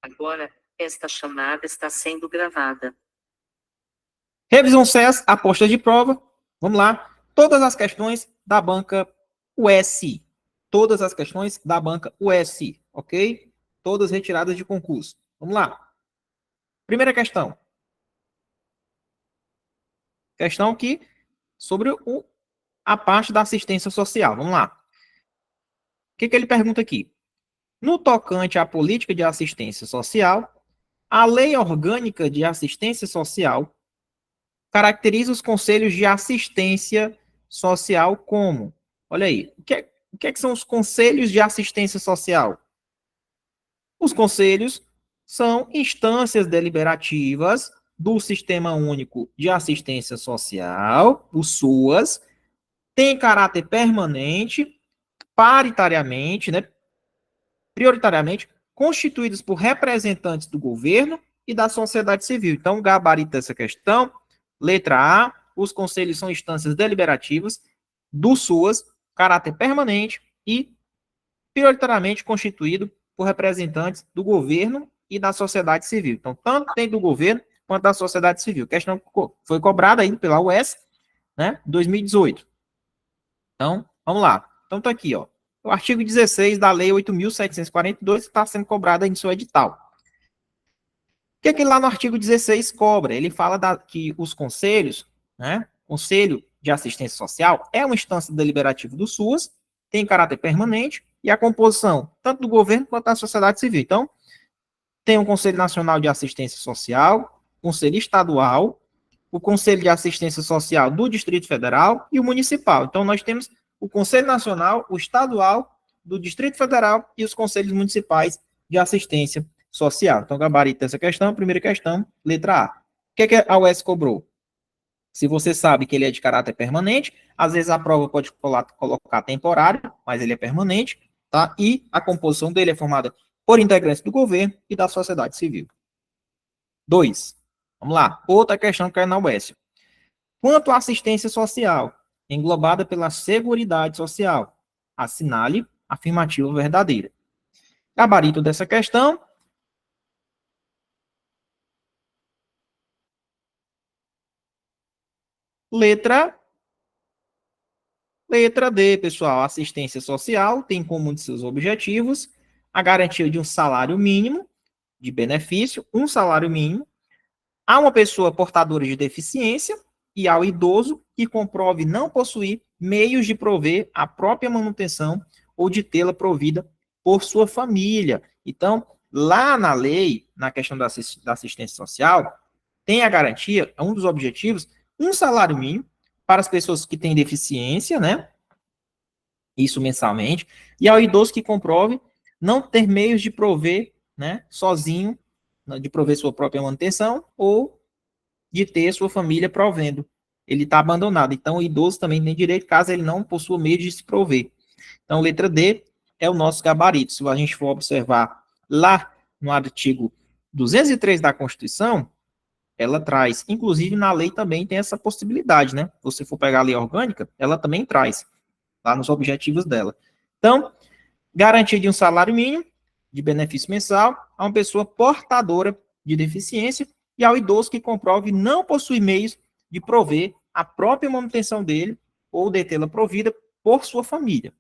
Agora, esta chamada está sendo gravada. Revisão CES, aposta de prova. Vamos lá. Todas as questões da banca US. Todas as questões da banca US, ok? Todas retiradas de concurso. Vamos lá. Primeira questão. Questão aqui sobre a parte da assistência social. Vamos lá. O que ele pergunta aqui? No tocante à política de assistência social, a Lei Orgânica de Assistência Social caracteriza os conselhos de assistência social como? Olha aí, o que são os conselhos de assistência social? Os conselhos são instâncias deliberativas do Sistema Único de Assistência Social, o SUAS, tem caráter permanente, paritariamente, né, prioritariamente, constituídos por representantes do governo e da sociedade civil. Então, gabarito dessa questão, letra A, os conselhos são instâncias deliberativas do SUAS, caráter permanente e prioritariamente constituído por representantes do governo e da sociedade civil. Então, tanto tem do governo quanto da sociedade civil. A questão foi cobrada aí pela UES, né, 2018. Então, vamos lá. Então, tá aqui, ó. O artigo 16 da Lei 8.742 está sendo cobrado aí no seu edital. O que é que lá no artigo 16 cobra? Ele fala que os conselhos, né, Conselho de Assistência Social é uma instância deliberativa do SUAS, tem caráter permanente, e a composição tanto do governo quanto da sociedade civil. Então, tem o Conselho Nacional de Assistência Social, Conselho Estadual, o Conselho de Assistência Social do Distrito Federal e o Municipal. Então, nós temos o Conselho Nacional, o Estadual, do Distrito Federal e os Conselhos Municipais de Assistência Social. Então, gabarito essa questão, primeira questão, letra A. O que a UES cobrou? Se você sabe que ele é de caráter permanente, às vezes a prova pode colocar temporário, mas ele é permanente, tá? E a composição dele é formada por integrantes do governo e da sociedade civil. 2. Vamos lá. Outra questão que é na UES. Quanto à assistência social, englobada pela Seguridade Social, assinale afirmativa verdadeira. Gabarito dessa questão. Letra D, pessoal. Assistência social tem como um de seus objetivos a garantia de um salário mínimo de benefício, um salário mínimo, a uma pessoa portadora de deficiência e ao idoso que comprove não possuir meios de prover a própria manutenção ou de tê-la provida por sua família. Então, lá na lei, na questão da assistência social, tem a garantia, um dos objetivos, um salário mínimo para as pessoas que têm deficiência, né? Isso mensalmente, e ao idoso que comprove não ter meios de prover, né, sozinho, de prover sua própria manutenção ou de ter sua família provendo. Ele está abandonado. Então, o idoso também tem direito, caso ele não possua meio de se prover. Então, letra D é o nosso gabarito. Se a gente for observar lá no artigo 203 da Constituição, ela traz, inclusive na lei também tem essa possibilidade, né? Se você for pegar a lei orgânica, ela também traz, lá nos objetivos dela. Então, garantia de um salário mínimo de benefício mensal a uma pessoa portadora de deficiência e ao idoso que comprove não possuir meios de prover a própria manutenção dele ou de tê-la provida por sua família.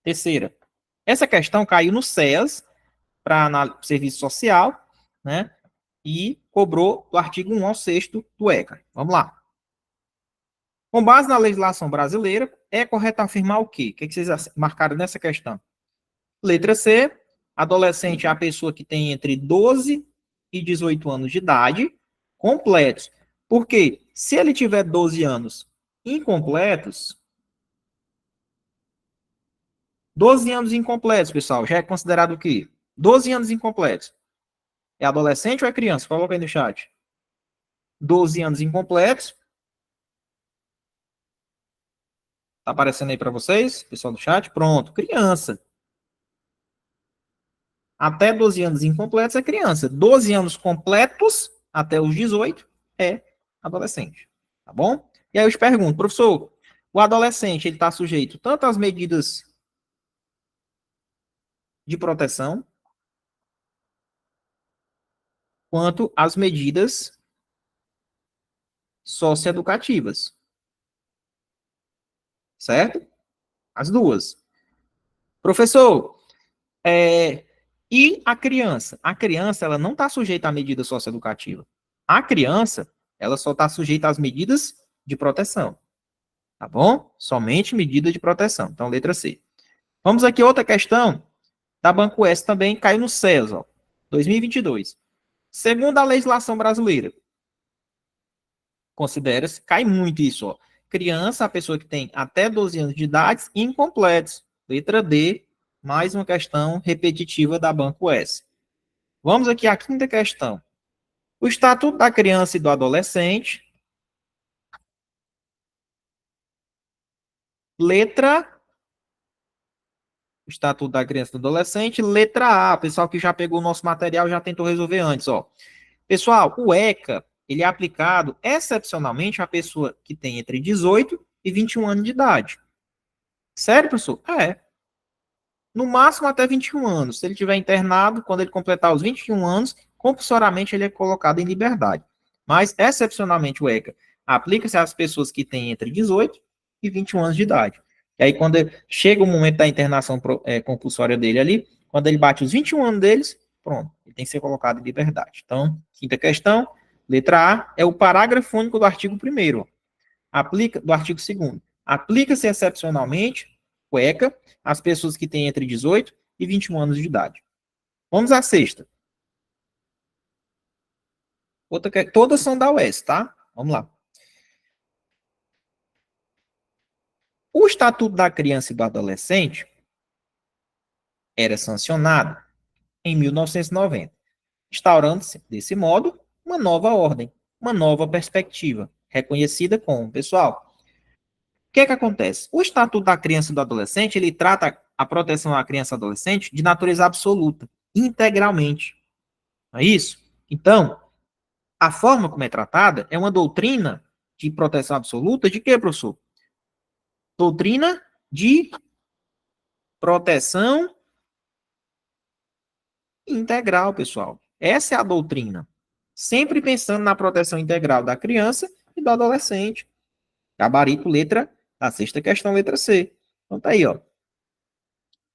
Terceira, essa questão caiu no SES, para serviço social, né? E cobrou do artigo 1 ao 6º do ECA. Vamos lá. Com base na legislação brasileira, é correto afirmar o quê? O que vocês marcaram nessa questão? Letra C, adolescente é a pessoa que tem entre 12 e 18 anos de idade, completos. Por quê? Se ele tiver 12 anos incompletos, 12 anos incompletos, pessoal, já é considerado o quê? 12 anos incompletos. É adolescente ou é criança? Coloca aí no chat. 12 anos incompletos. Tá aparecendo aí para vocês, pessoal do chat? Pronto, criança. Até 12 anos incompletos é criança. 12 anos completos, até os 18, é adolescente. Tá bom? E aí eu te pergunto, professor, o adolescente ele está sujeito tanto às medidas de proteção, quanto às medidas socioeducativas. Certo? As duas. Professor, e a criança? A criança, ela não está sujeita à medida socioeducativa. A criança, ela só está sujeita às medidas de proteção. Tá bom? Somente medida de proteção. Então, letra C. Vamos aqui, outra questão da Banco S também, caiu no CES, ó, 2022. Segundo a legislação brasileira, considera-se, cai muito isso, ó. Criança, a pessoa que tem até 12 anos de idade, incompletos. Letra D, mais uma questão repetitiva da Banco S. Vamos aqui à quinta questão. O Estatuto da Criança e do Adolescente. Letra Estatuto da Criança e do Adolescente. Letra A. Pessoal que já pegou o nosso material já tentou resolver antes, ó. Pessoal, o ECA, ele é aplicado excepcionalmente à pessoa que tem entre 18 e 21 anos de idade. Sério, professor? É. No máximo até 21 anos. Se ele tiver internado, quando ele completar os 21 anos, compulsoriamente ele é colocado em liberdade. Mas, excepcionalmente, o ECA aplica-se às pessoas que têm entre 18 e 21 anos de idade. E aí, quando chega o momento da internação compulsória dele ali, quando ele bate os 21 anos deles, pronto, ele tem que ser colocado em liberdade. Então, quinta questão, letra A, é o parágrafo único do artigo 1º. Aplica, do artigo 2º. Aplica-se excepcionalmente o ECA às pessoas que têm entre 18 e 21 anos de idade. Vamos à sexta. Todas são da UES, tá? Vamos lá. O Estatuto da Criança e do Adolescente era sancionado em 1990, instaurando-se, desse modo, uma nova ordem, uma nova perspectiva, reconhecida como, pessoal, o que é que acontece? O Estatuto da Criança e do Adolescente, ele trata a proteção à criança e adolescente de natureza absoluta, integralmente. Não é isso? Então, a forma como é tratada é uma doutrina de proteção absoluta de quê, professor? Doutrina de proteção integral, pessoal. Essa é a doutrina. Sempre pensando na proteção integral da criança e do adolescente. Gabarito, letra, a sexta questão, letra C. Então tá aí, ó.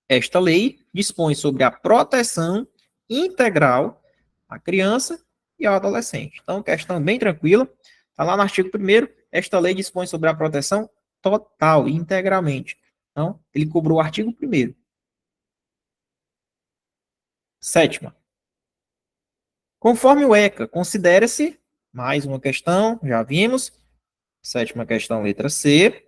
Esta lei dispõe sobre a proteção integral à criança e ao adolescente. Então, questão bem tranquila. Está lá no artigo 1º, esta lei dispõe sobre a proteção total e integralmente. Então, ele cobrou o artigo 1º. Sétima. Conforme o ECA, considera-se, mais uma questão, já vimos, sétima questão, letra C,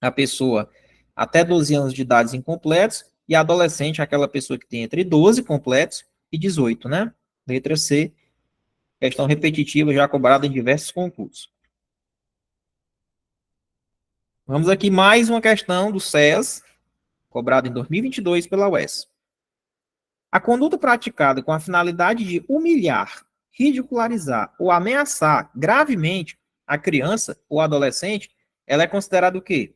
a pessoa até 12 anos de idade incompletos, e adolescente, aquela pessoa que tem entre 12 completos e 18, né? Letra C, questão repetitiva, já cobrada em diversos concursos. Vamos aqui mais uma questão do SES, cobrada em 2022 pela UES. A conduta praticada com a finalidade de humilhar, ridicularizar ou ameaçar gravemente a criança ou adolescente, ela é considerada o quê?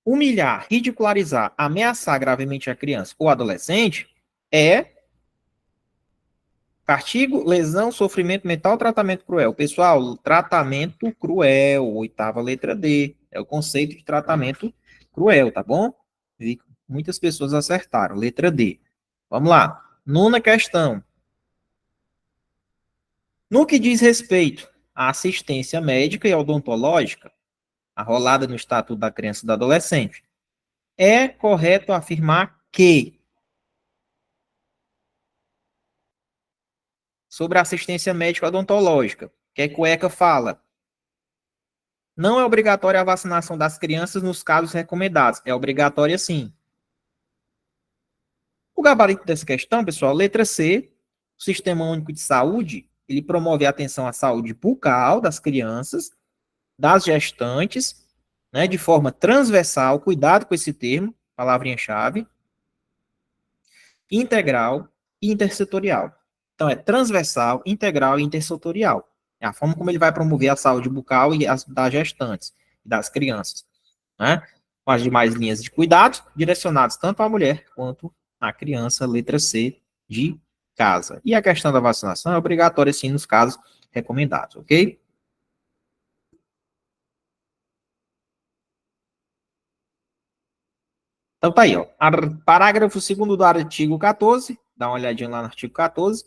Humilhar, ridicularizar, ameaçar gravemente a criança ou adolescente é castigo, lesão, sofrimento mental, tratamento cruel. Pessoal, tratamento cruel, oitava letra D, é o conceito de tratamento cruel, tá bom? E muitas pessoas acertaram, letra D. Vamos lá, nona questão. No que diz respeito à assistência médica e odontológica, arrolada no Estatuto da Criança e do Adolescente, é correto afirmar que sobre a assistência médica odontológica, o que é que o ECA fala? Não é obrigatória a vacinação das crianças nos casos recomendados. É obrigatória sim. O gabarito dessa questão, pessoal, letra C, o Sistema Único de Saúde, ele promove a atenção à saúde bucal das crianças, das gestantes, né, de forma transversal, cuidado com esse termo, palavrinha-chave, integral e intersetorial. Então, é transversal, integral e intersetorial. É a forma como ele vai promover a saúde bucal e das gestantes e das crianças, né? Com as demais linhas de cuidado direcionadas tanto à mulher quanto à criança, letra C, de casa. E a questão da vacinação é obrigatória, sim, nos casos recomendados, ok? Então tá aí, ó. Parágrafo 2º do artigo 14, dá uma olhadinha lá no artigo 14.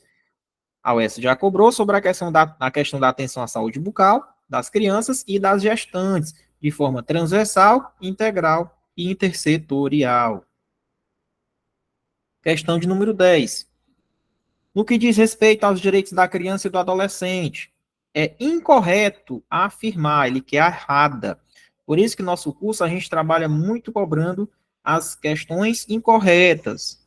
A UES já cobrou sobre a questão da atenção à saúde bucal das crianças e das gestantes, de forma transversal, integral e intersetorial. Questão de número 10. No que diz respeito aos direitos da criança e do adolescente, é incorreto afirmar, ele quer errada. Por isso que no nosso curso a gente trabalha muito cobrando as questões incorretas.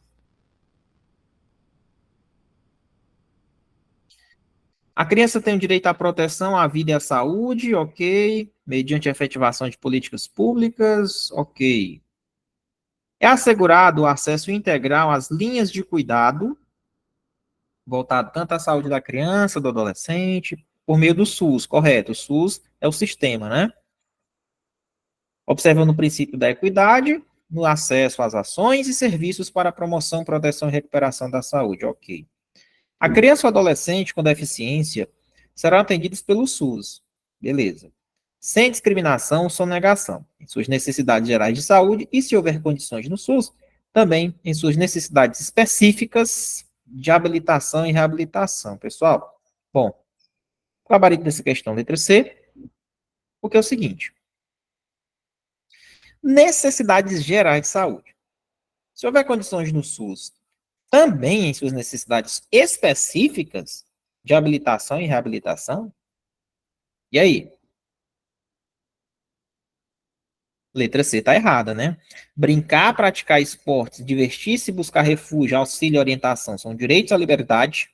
A criança tem o direito à proteção à vida e à saúde, ok. Mediante a efetivação de políticas públicas, ok. É assegurado o acesso integral às linhas de cuidado, voltado tanto à saúde da criança, do adolescente, por meio do SUS, correto. O SUS é o sistema, né? Observando o princípio da equidade no acesso às ações e serviços para a promoção, proteção e recuperação da saúde, ok. A criança ou adolescente com deficiência serão atendidos pelo SUS, beleza. Sem discriminação ou sonegação, em suas necessidades gerais de saúde e, se houver condições no SUS, também em suas necessidades específicas de habilitação e reabilitação. Pessoal, bom, gabarito dessa questão, letra C, porque é o seguinte: necessidades gerais de saúde. Se houver condições no SUS, também em suas necessidades específicas de habilitação e reabilitação, e aí? Letra C está errada, né? Brincar, praticar esportes, divertir-se, buscar refúgio, auxílio e orientação são direitos à liberdade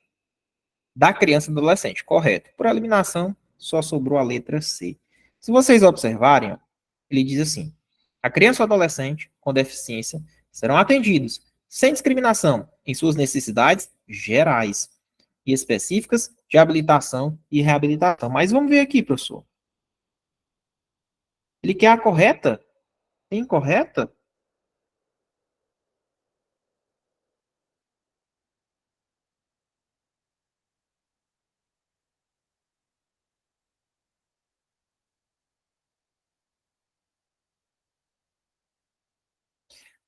da criança e do adolescente. Correto. Por eliminação, só sobrou a letra C. Se vocês observarem, ó, ele diz assim: a criança ou adolescente com deficiência serão atendidos sem discriminação em suas necessidades gerais e específicas de habilitação e reabilitação. Mas vamos ver aqui, professor. Ele quer a correta? Tem incorreta?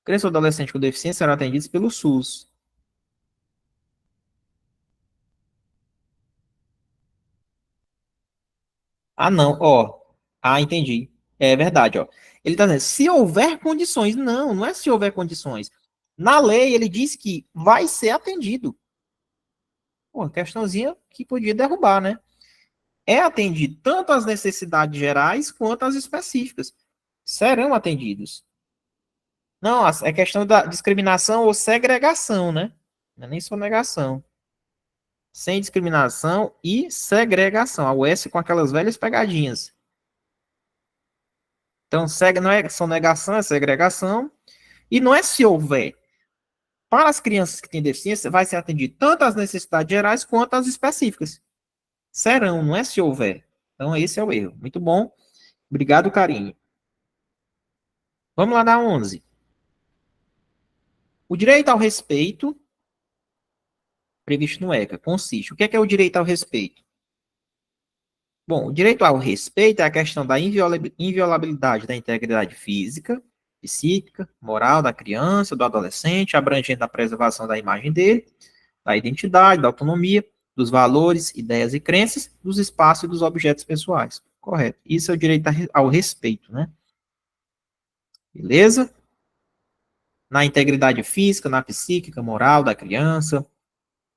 Criança ou adolescente com deficiência serão atendidos pelo SUS. Ah, não, ó. Ah, entendi. É verdade, ó. Ele tá dizendo, se houver condições. Não, não é se houver condições. Na lei, ele diz que vai ser atendido. Pô, questãozinha que podia derrubar, né? É atendido tanto as necessidades gerais quanto as específicas. Serão atendidos. Não, é questão da discriminação ou segregação, né? Não é nem sonegação. Sem discriminação e segregação. A US com aquelas velhas pegadinhas. Então, não é sonegação, é segregação. E não é se houver. Para as crianças que têm deficiência, vai ser atendido tanto as necessidades gerais quanto as específicas. Serão, não é se houver. Então, esse é o erro. Muito bom. Obrigado, carinho. Vamos lá na 11. O direito ao respeito, previsto no ECA, consiste. O que é o direito ao respeito? Bom, o direito ao respeito é a questão da inviolabilidade da integridade física, psíquica, moral da criança, do adolescente, abrangendo a preservação da imagem dele, da identidade, da autonomia, dos valores, ideias e crenças, dos espaços e dos objetos pessoais. Correto. Isso é o direito ao respeito, né? Beleza? Na integridade física, na psíquica, moral da criança,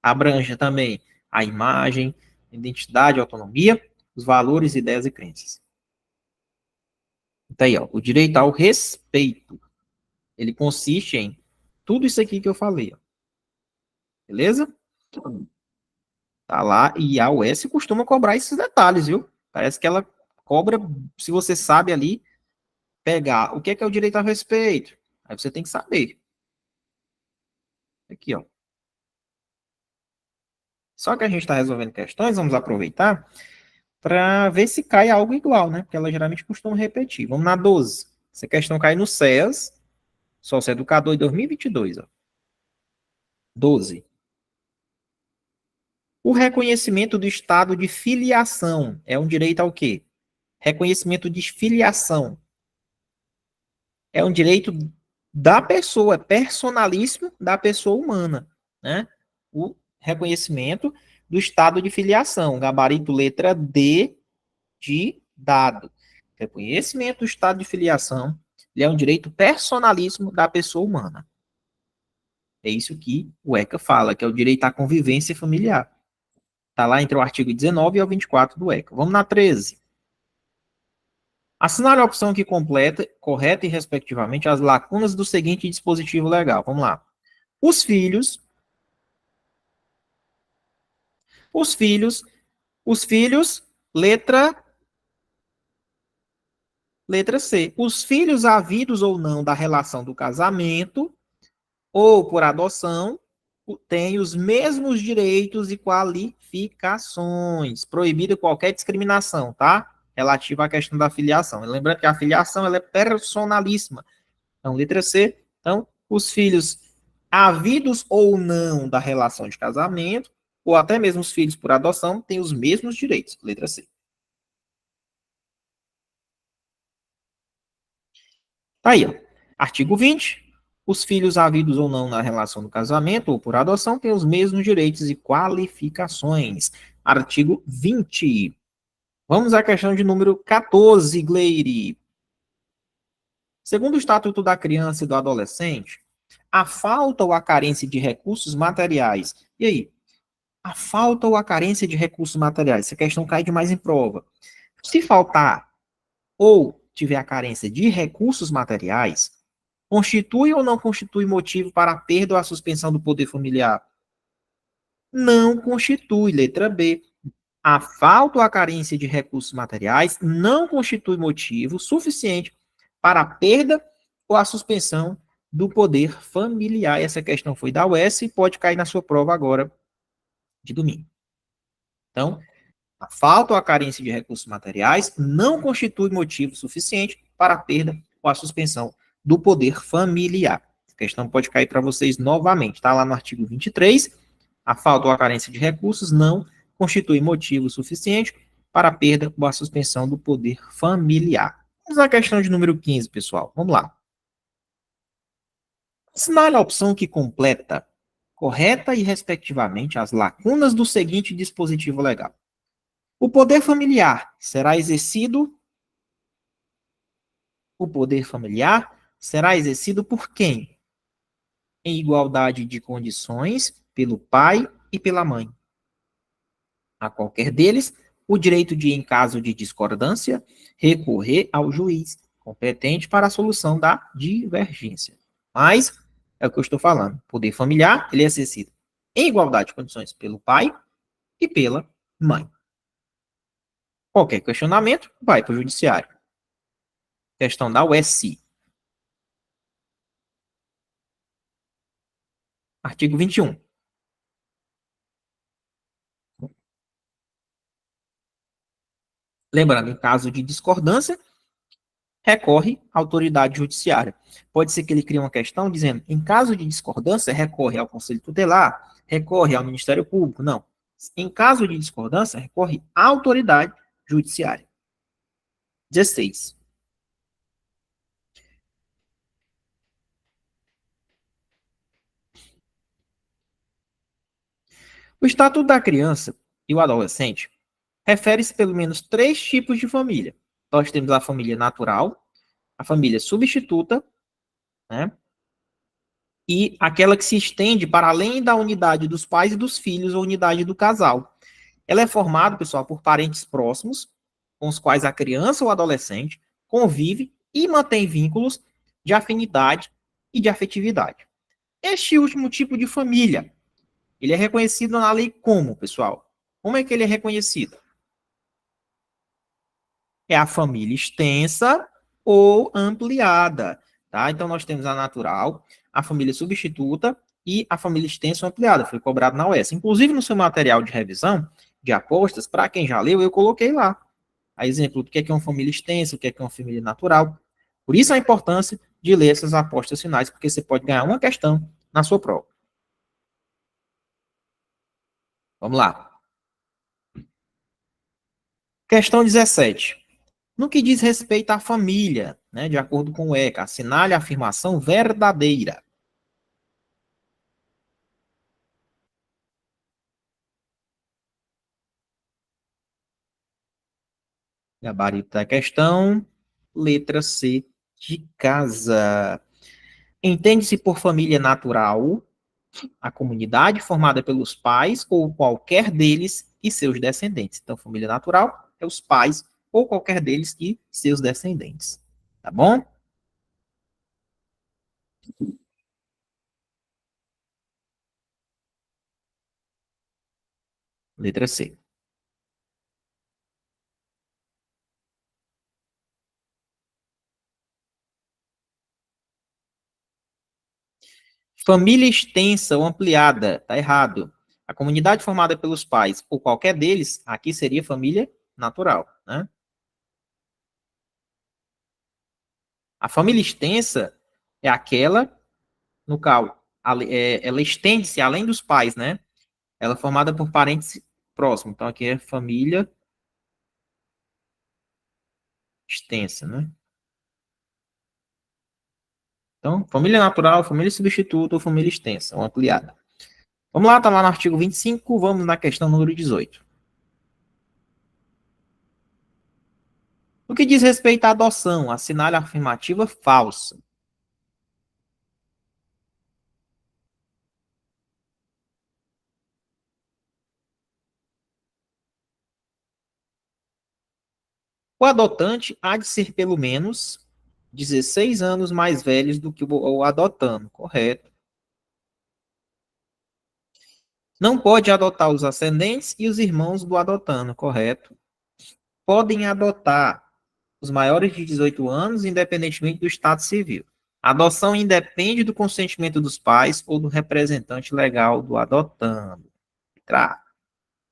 abrange também a imagem, identidade, autonomia, os valores, ideias e crenças. Então aí, ó, o direito ao respeito, ele consiste em tudo isso aqui que eu falei, ó. Beleza? Tá lá, e a UES costuma cobrar esses detalhes, viu? Parece que ela cobra, se você sabe ali, pegar o que é o direito ao respeito. Aí você tem que saber. Aqui, ó. Só que a gente está resolvendo questões, vamos aproveitar para ver se cai algo igual, né? Porque ela geralmente costuma repetir. Vamos na 12. Essa questão cai no SEAS, Sócio Educador, em 2022, ó. 12. O reconhecimento do estado de filiação é um direito ao quê? Reconhecimento de filiação é um direito da pessoa, personalíssimo da pessoa humana, né? O reconhecimento do estado de filiação, gabarito letra D de dado. Reconhecimento do estado de filiação, ele é um direito personalíssimo da pessoa humana. É isso que o ECA fala, que é o direito à convivência familiar. Está lá entre o artigo 19 e o 24 do ECA. Vamos na 13. Assinale a opção que completa, correta e respectivamente, as lacunas do seguinte dispositivo legal. Vamos lá. Os filhos, os filhos, os filhos, letra C. Os filhos havidos ou não da relação do casamento ou por adoção têm os mesmos direitos e qualificações. Proibida qualquer discriminação, tá? Relativa à questão da filiação. Lembrando que a filiação ela é personalíssima. Então, letra C. Então, os filhos havidos ou não da relação de casamento, ou até mesmo os filhos por adoção, têm os mesmos direitos. Letra C. Tá aí, ó. Artigo 20. Os filhos havidos ou não na relação do casamento ou por adoção têm os mesmos direitos e qualificações. Artigo 20. Vamos à questão de número 14, Gleire. Segundo o Estatuto da Criança e do Adolescente, a falta ou a carência de recursos materiais. E aí? A falta ou a carência de recursos materiais. Essa questão cai demais em prova. Se faltar ou tiver a carência de recursos materiais, constitui ou não constitui motivo para a perda ou a suspensão do poder familiar? Não constitui. Letra B. A falta ou a carência de recursos materiais não constitui motivo suficiente para a perda ou a suspensão do poder familiar. Essa questão foi da UES e pode cair na sua prova agora de domingo. Então, a falta ou a carência de recursos materiais não constitui motivo suficiente para a perda ou a suspensão do poder familiar. A questão pode cair para vocês novamente. Está lá no artigo 23. A falta ou a carência de recursos não constitui motivo suficiente para a perda ou a suspensão do poder familiar. Vamos à questão de número 15, pessoal. Vamos lá. Assinale a opção que completa correta e respectivamente as lacunas do seguinte dispositivo legal. O poder familiar será exercido por quem? Em igualdade de condições pelo pai e pela mãe. A qualquer deles, o direito de, em caso de discordância, recorrer ao juiz competente para a solução da divergência. Mas, é o que eu estou falando, poder familiar, ele é exercido em igualdade de condições pelo pai e pela mãe. Qualquer questionamento, vai para o judiciário. Questão da USC. Artigo 21. Lembrando, em caso de discordância, recorre à autoridade judiciária. Pode ser que ele crie uma questão dizendo, em caso de discordância, recorre ao Conselho Tutelar, recorre ao Ministério Público. Não. Em caso de discordância, recorre à autoridade judiciária. 16. O Estatuto da Criança e o Adolescente refere-se pelo menos 3 tipos de família. Nós temos a família natural, a família substituta, né? E aquela que se estende para além da unidade dos pais e dos filhos ou unidade do casal. Ela é formada, pessoal, por parentes próximos, com os quais a criança ou adolescente convive e mantém vínculos de afinidade e de afetividade. Este último tipo de família, ele é reconhecido na lei como, pessoal? Como é que ele é reconhecido? É a família extensa ou ampliada, tá? Então, nós temos a natural, a família substituta e a família extensa ou ampliada. Foi cobrado na UES. Inclusive, no seu material de revisão de apostas, para quem já leu, eu coloquei lá. A exemplo do que é uma família extensa, o que é uma família natural. Por isso a importância de ler essas apostas finais, porque você pode ganhar uma questão na sua prova. Vamos lá. Questão 17. No que diz respeito à família, né, de acordo com o ECA, assinale a afirmação verdadeira. Gabarito da questão, letra C de casa. Entende-se por família natural a comunidade formada pelos pais ou qualquer deles e seus descendentes. Então, família natural é os pais ou qualquer deles e seus descendentes. Tá bom? Letra C. Família extensa ou ampliada, tá errado. A comunidade formada pelos pais ou qualquer deles, aqui seria família natural, né? A família extensa é aquela no qual ela estende-se além dos pais, né? Ela é formada por parentes próximos. Então, aqui é família extensa, né? Então, família natural, família substituta ou família extensa, ou ampliada. Vamos lá, tá lá no artigo 25, vamos na questão número 18. No que diz respeito à adoção, assinale a afirmativa falsa. O adotante há de ser pelo menos 16 anos mais velhos do que o adotando, correto? Não pode adotar os ascendentes e os irmãos do adotando, correto? Podem adotar os maiores de 18 anos, independentemente do estado civil. A adoção independe do consentimento dos pais ou do representante legal do adotando. Tá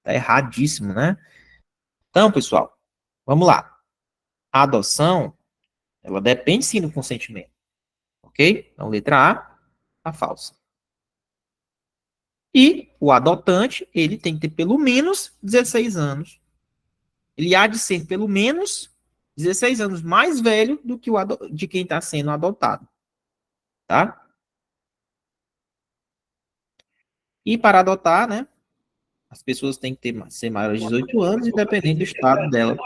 erradíssimo, né? Então, pessoal, vamos lá. A adoção, ela depende sim do consentimento, ok? Então, letra A, tá falsa. E o adotante, ele tem que ter pelo menos 16 anos. Ele há de ser pelo menos 16 anos mais velho do que de quem está sendo adotado, tá? E para adotar, né, as pessoas têm que ser maiores de 18 anos, independente do estado dela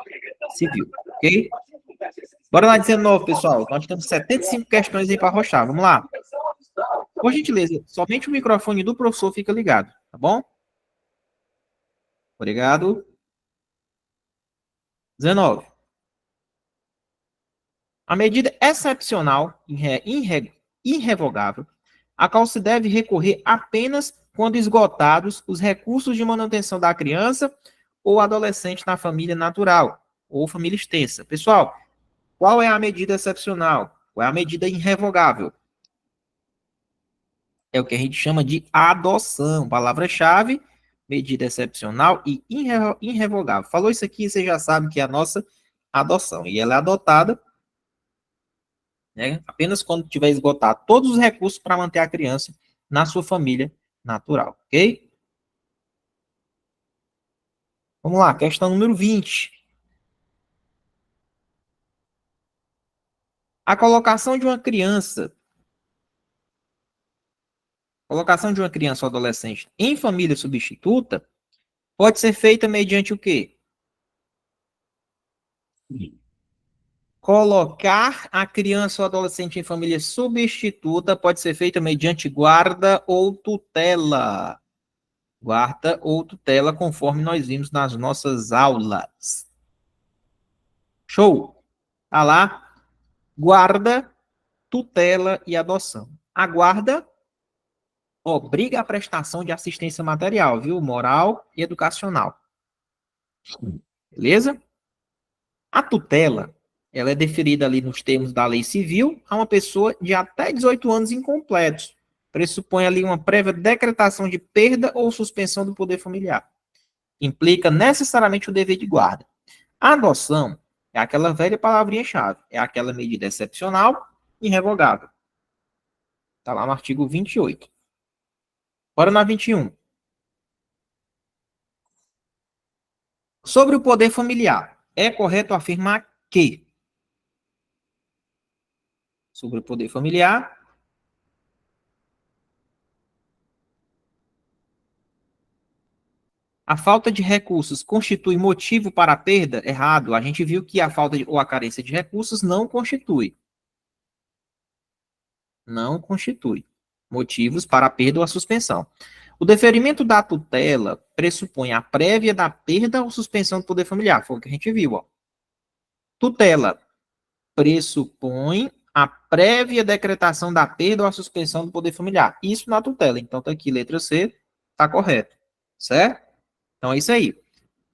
civil, ok? Bora lá, 19, pessoal. Nós temos 75 questões aí para arrochar. Vamos lá. Por gentileza, somente o microfone do professor fica ligado, tá bom? Obrigado. 19. A medida excepcional, irrevogável, a qual se deve recorrer apenas quando esgotados os recursos de manutenção da criança ou adolescente na família natural ou família extensa. Pessoal, qual é a medida excepcional? Qual é a medida irrevogável? É o que a gente chama de adoção. Palavra-chave, medida excepcional e irrevogável. Falou isso aqui, você já sabe que é a nossa adoção. E ela é adotada, né, apenas quando tiver esgotado todos os recursos para manter a criança na sua família natural, ok? Vamos lá, questão número 20. A colocação de uma criança ou adolescente em família substituta pode ser feita mediante o quê? Colocar a criança ou adolescente em família substituta pode ser feita mediante guarda ou tutela. Guarda ou tutela, conforme nós vimos nas nossas aulas. Show? Tá lá. Guarda, tutela e adoção. A guarda obriga a prestação de assistência material, viu? Moral e educacional. Beleza? A tutela, ela é deferida ali nos termos da lei civil a uma pessoa de até 18 anos incompletos. Pressupõe ali uma prévia decretação de perda ou suspensão do poder familiar. Implica necessariamente o dever de guarda. A adoção é aquela velha palavrinha-chave, é aquela medida excepcional e irrevogável. Está lá no artigo 28. Bora na 21. Sobre o poder familiar. É correto afirmar que, sobre o poder familiar, a falta de recursos constitui motivo para a perda? Errado. A gente viu que a falta ou a carência de recursos não constitui. Não constitui motivos para a perda ou a suspensão. O deferimento da tutela pressupõe a prévia da perda ou suspensão do poder familiar. Foi o que a gente viu. Ó. Tutela pressupõe a prévia decretação da perda ou a suspensão do poder familiar. Isso na tutela. Então, tá aqui, letra C, tá correto. Certo? Então, é isso aí.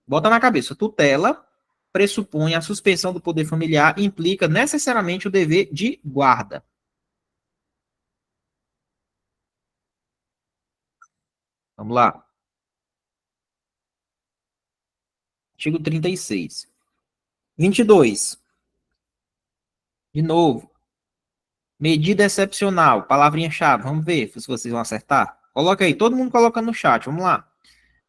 Bota na cabeça. Tutela pressupõe a suspensão do poder familiar e implica necessariamente o dever de guarda. Vamos lá. Artigo 36. 22. De novo. Medida excepcional. Palavrinha-chave. Vamos ver se vocês vão acertar. Coloca aí. Todo mundo coloca no chat. Vamos lá.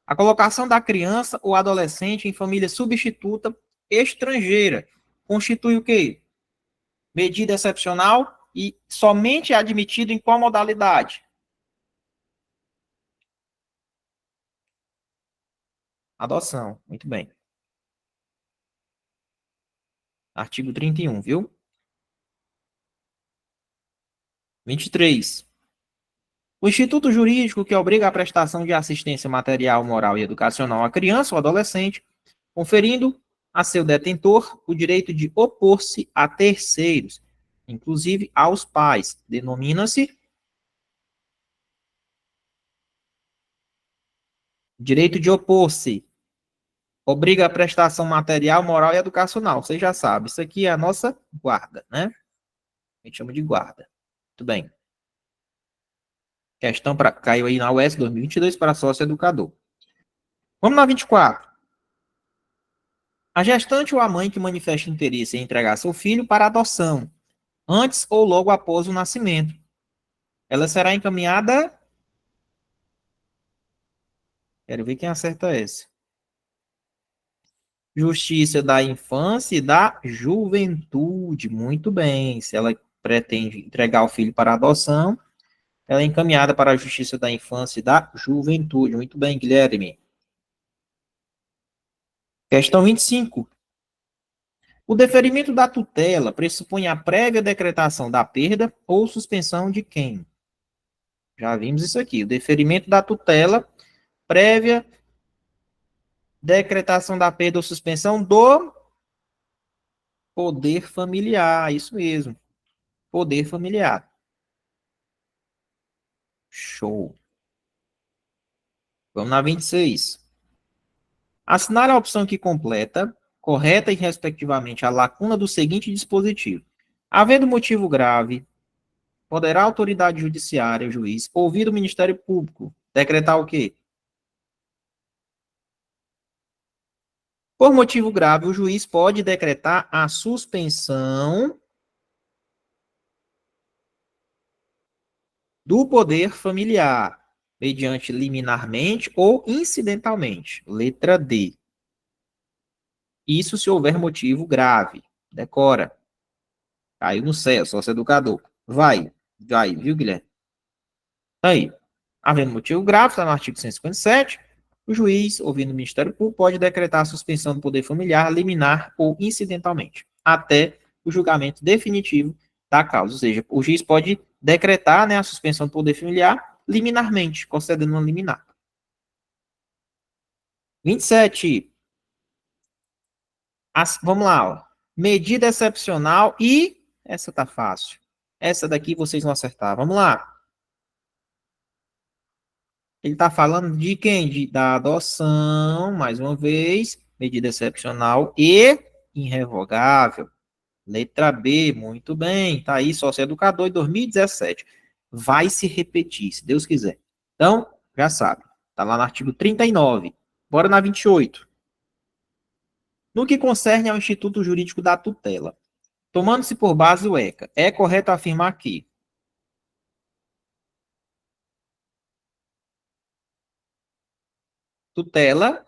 A colocação da criança ou adolescente em família substituta estrangeira constitui o quê? Medida excepcional e somente é admitido em qual modalidade? Adoção. Muito bem. Artigo 31, viu? 23. O instituto jurídico que obriga a prestação de assistência material, moral e educacional à criança ou adolescente, conferindo a seu detentor o direito de opor-se a terceiros, inclusive aos pais. Denomina-se direito de opor-se. Obriga a prestação material, moral e educacional. Você já sabe, isso aqui é a nossa guarda, né? A gente chama de guarda. Muito bem. Questão para caiu aí na UES 2022 para sócio educador. Vamos na 24. A gestante ou a mãe que manifesta interesse em entregar seu filho para adoção, antes ou logo após o nascimento, ela será encaminhada. Quero ver quem acerta essa. Justiça da Infância e da Juventude. Muito bem. Se ela pretende entregar o filho para adoção, ela é encaminhada para a Justiça da Infância e da Juventude. Muito bem, Guilherme. Questão 25. O deferimento da tutela pressupõe a prévia decretação da perda ou suspensão de quem? Já vimos isso aqui. O deferimento da tutela, prévia decretação da perda ou suspensão do poder familiar. Isso mesmo. Poder familiar. Show. Vamos na 26. Assinar a opção que completa, correta e respectivamente a lacuna do seguinte dispositivo. Havendo motivo grave, poderá a autoridade judiciária, o juiz, ouvir o Ministério Público, decretar o quê? Por motivo grave, o juiz pode decretar a suspensão do poder familiar, mediante liminarmente ou incidentalmente. Letra D. Isso se houver motivo grave. Decora. Caiu no céu, sócio educador. Vai, viu, Guilherme? Tá aí. Havendo motivo grave, está no artigo 157, o juiz, ouvindo o Ministério Público, pode decretar a suspensão do poder familiar, liminar ou incidentalmente, até o julgamento definitivo da causa. Ou seja, o juiz pode decretar, né, a suspensão do poder familiar liminarmente, concedendo uma liminar. 27. Vamos lá. Ó. Medida excepcional e... Essa tá fácil. Essa daqui vocês vão acertar. Vamos lá. Ele está falando de quem? Da adoção, mais uma vez, medida excepcional e irrevogável. Letra B, muito bem. Está aí, sócio-educador, em 2017. Vai se repetir, se Deus quiser. Então, já sabe. Está lá no artigo 39. Bora na 28. No que concerne ao Instituto Jurídico da Tutela, tomando-se por base o ECA, é correto afirmar que tutela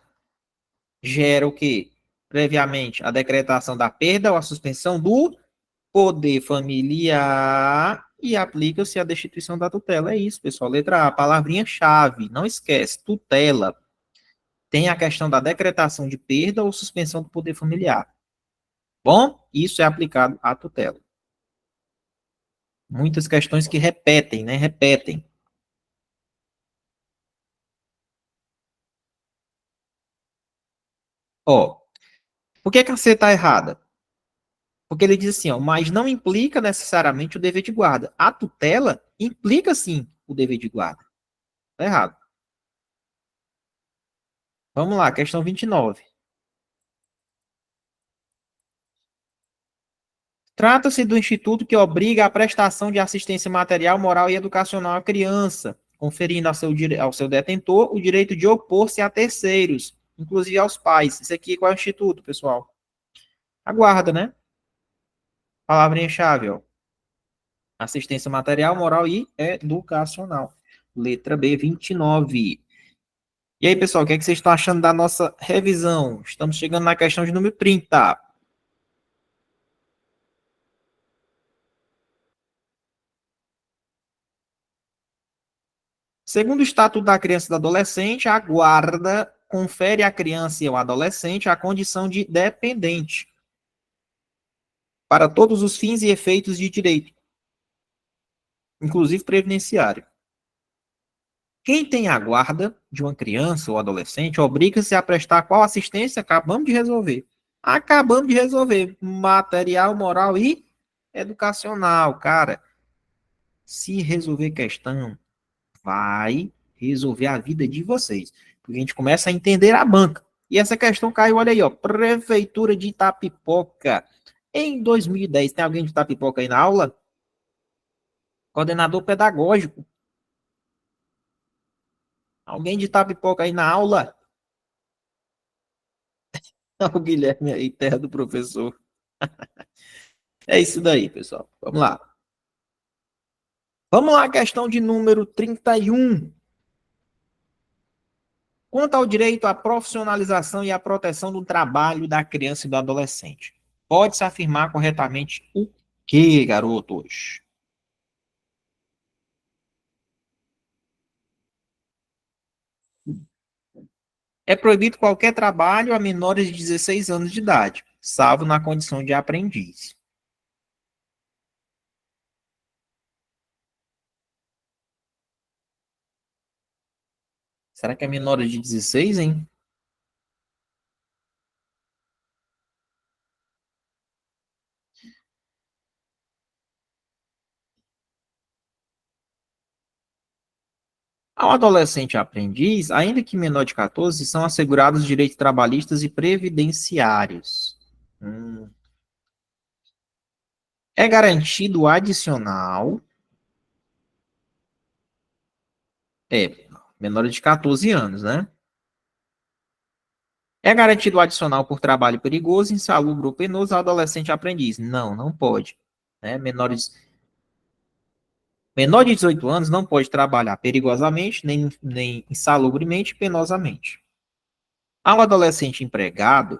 gera o quê? previamente a decretação da perda ou a suspensão do poder familiar e aplica-se a destituição da tutela. É isso, pessoal. Letra A, palavrinha-chave. Não esquece, tutela. Tem a questão da decretação de perda ou suspensão do poder familiar. Bom, isso é aplicado à tutela. Muitas questões que repetem, né? Repetem. Ó, por que a C está errada? Porque ele diz assim, ó, mas não implica necessariamente o dever de guarda. A tutela implica sim o dever de guarda. Tá errado. Vamos lá, questão 29. Trata-se do instituto que obriga a prestação de assistência material, moral e educacional à criança, conferindo ao seu detentor o direito de opor-se a terceiros, inclusive aos pais. Isso aqui qual é o instituto, pessoal? A guarda, né? Palavrinha-chave, ó. Assistência material, moral e educacional. Letra B, 29. E aí, pessoal, o que é que vocês estão achando da nossa revisão? Estamos chegando na questão de número 30. Segundo o Estatuto da Criança e do Adolescente, a guarda confere à criança e ao adolescente a condição de dependente para todos os fins e efeitos de direito, inclusive previdenciário. Quem tem a guarda de uma criança ou adolescente obriga-se a prestar qual assistência? Acabamos de resolver. Acabamos de resolver. Material, moral e educacional. Cara, se resolver questão, vai resolver a vida de vocês. Porque a gente começa a entender a banca. E essa questão caiu, olha aí, ó. Prefeitura de Itapipoca. Em 2010, tem alguém de Itapipoca aí na aula? Coordenador pedagógico. Alguém de Itapipoca aí na aula? O Guilherme aí, terra do professor. É isso daí, pessoal. Vamos lá. Vamos lá, questão de número 31. Quanto ao direito à profissionalização e à proteção do trabalho da criança e do adolescente, pode-se afirmar corretamente o que, garotos? É proibido qualquer trabalho a menores de 16 anos de idade, salvo na condição de aprendiz. Será que é menores de 16, hein? Ao adolescente aprendiz, ainda que menor de 14, são assegurados direitos trabalhistas e previdenciários. Hum. É garantido adicional. Menor de 14 anos, né? É garantido adicional por trabalho perigoso, insalubre ou penoso ao adolescente aprendiz. Não, não pode. Né? Menor de 18 anos não pode trabalhar perigosamente, nem insalubremente, penosamente. Ao adolescente empregado,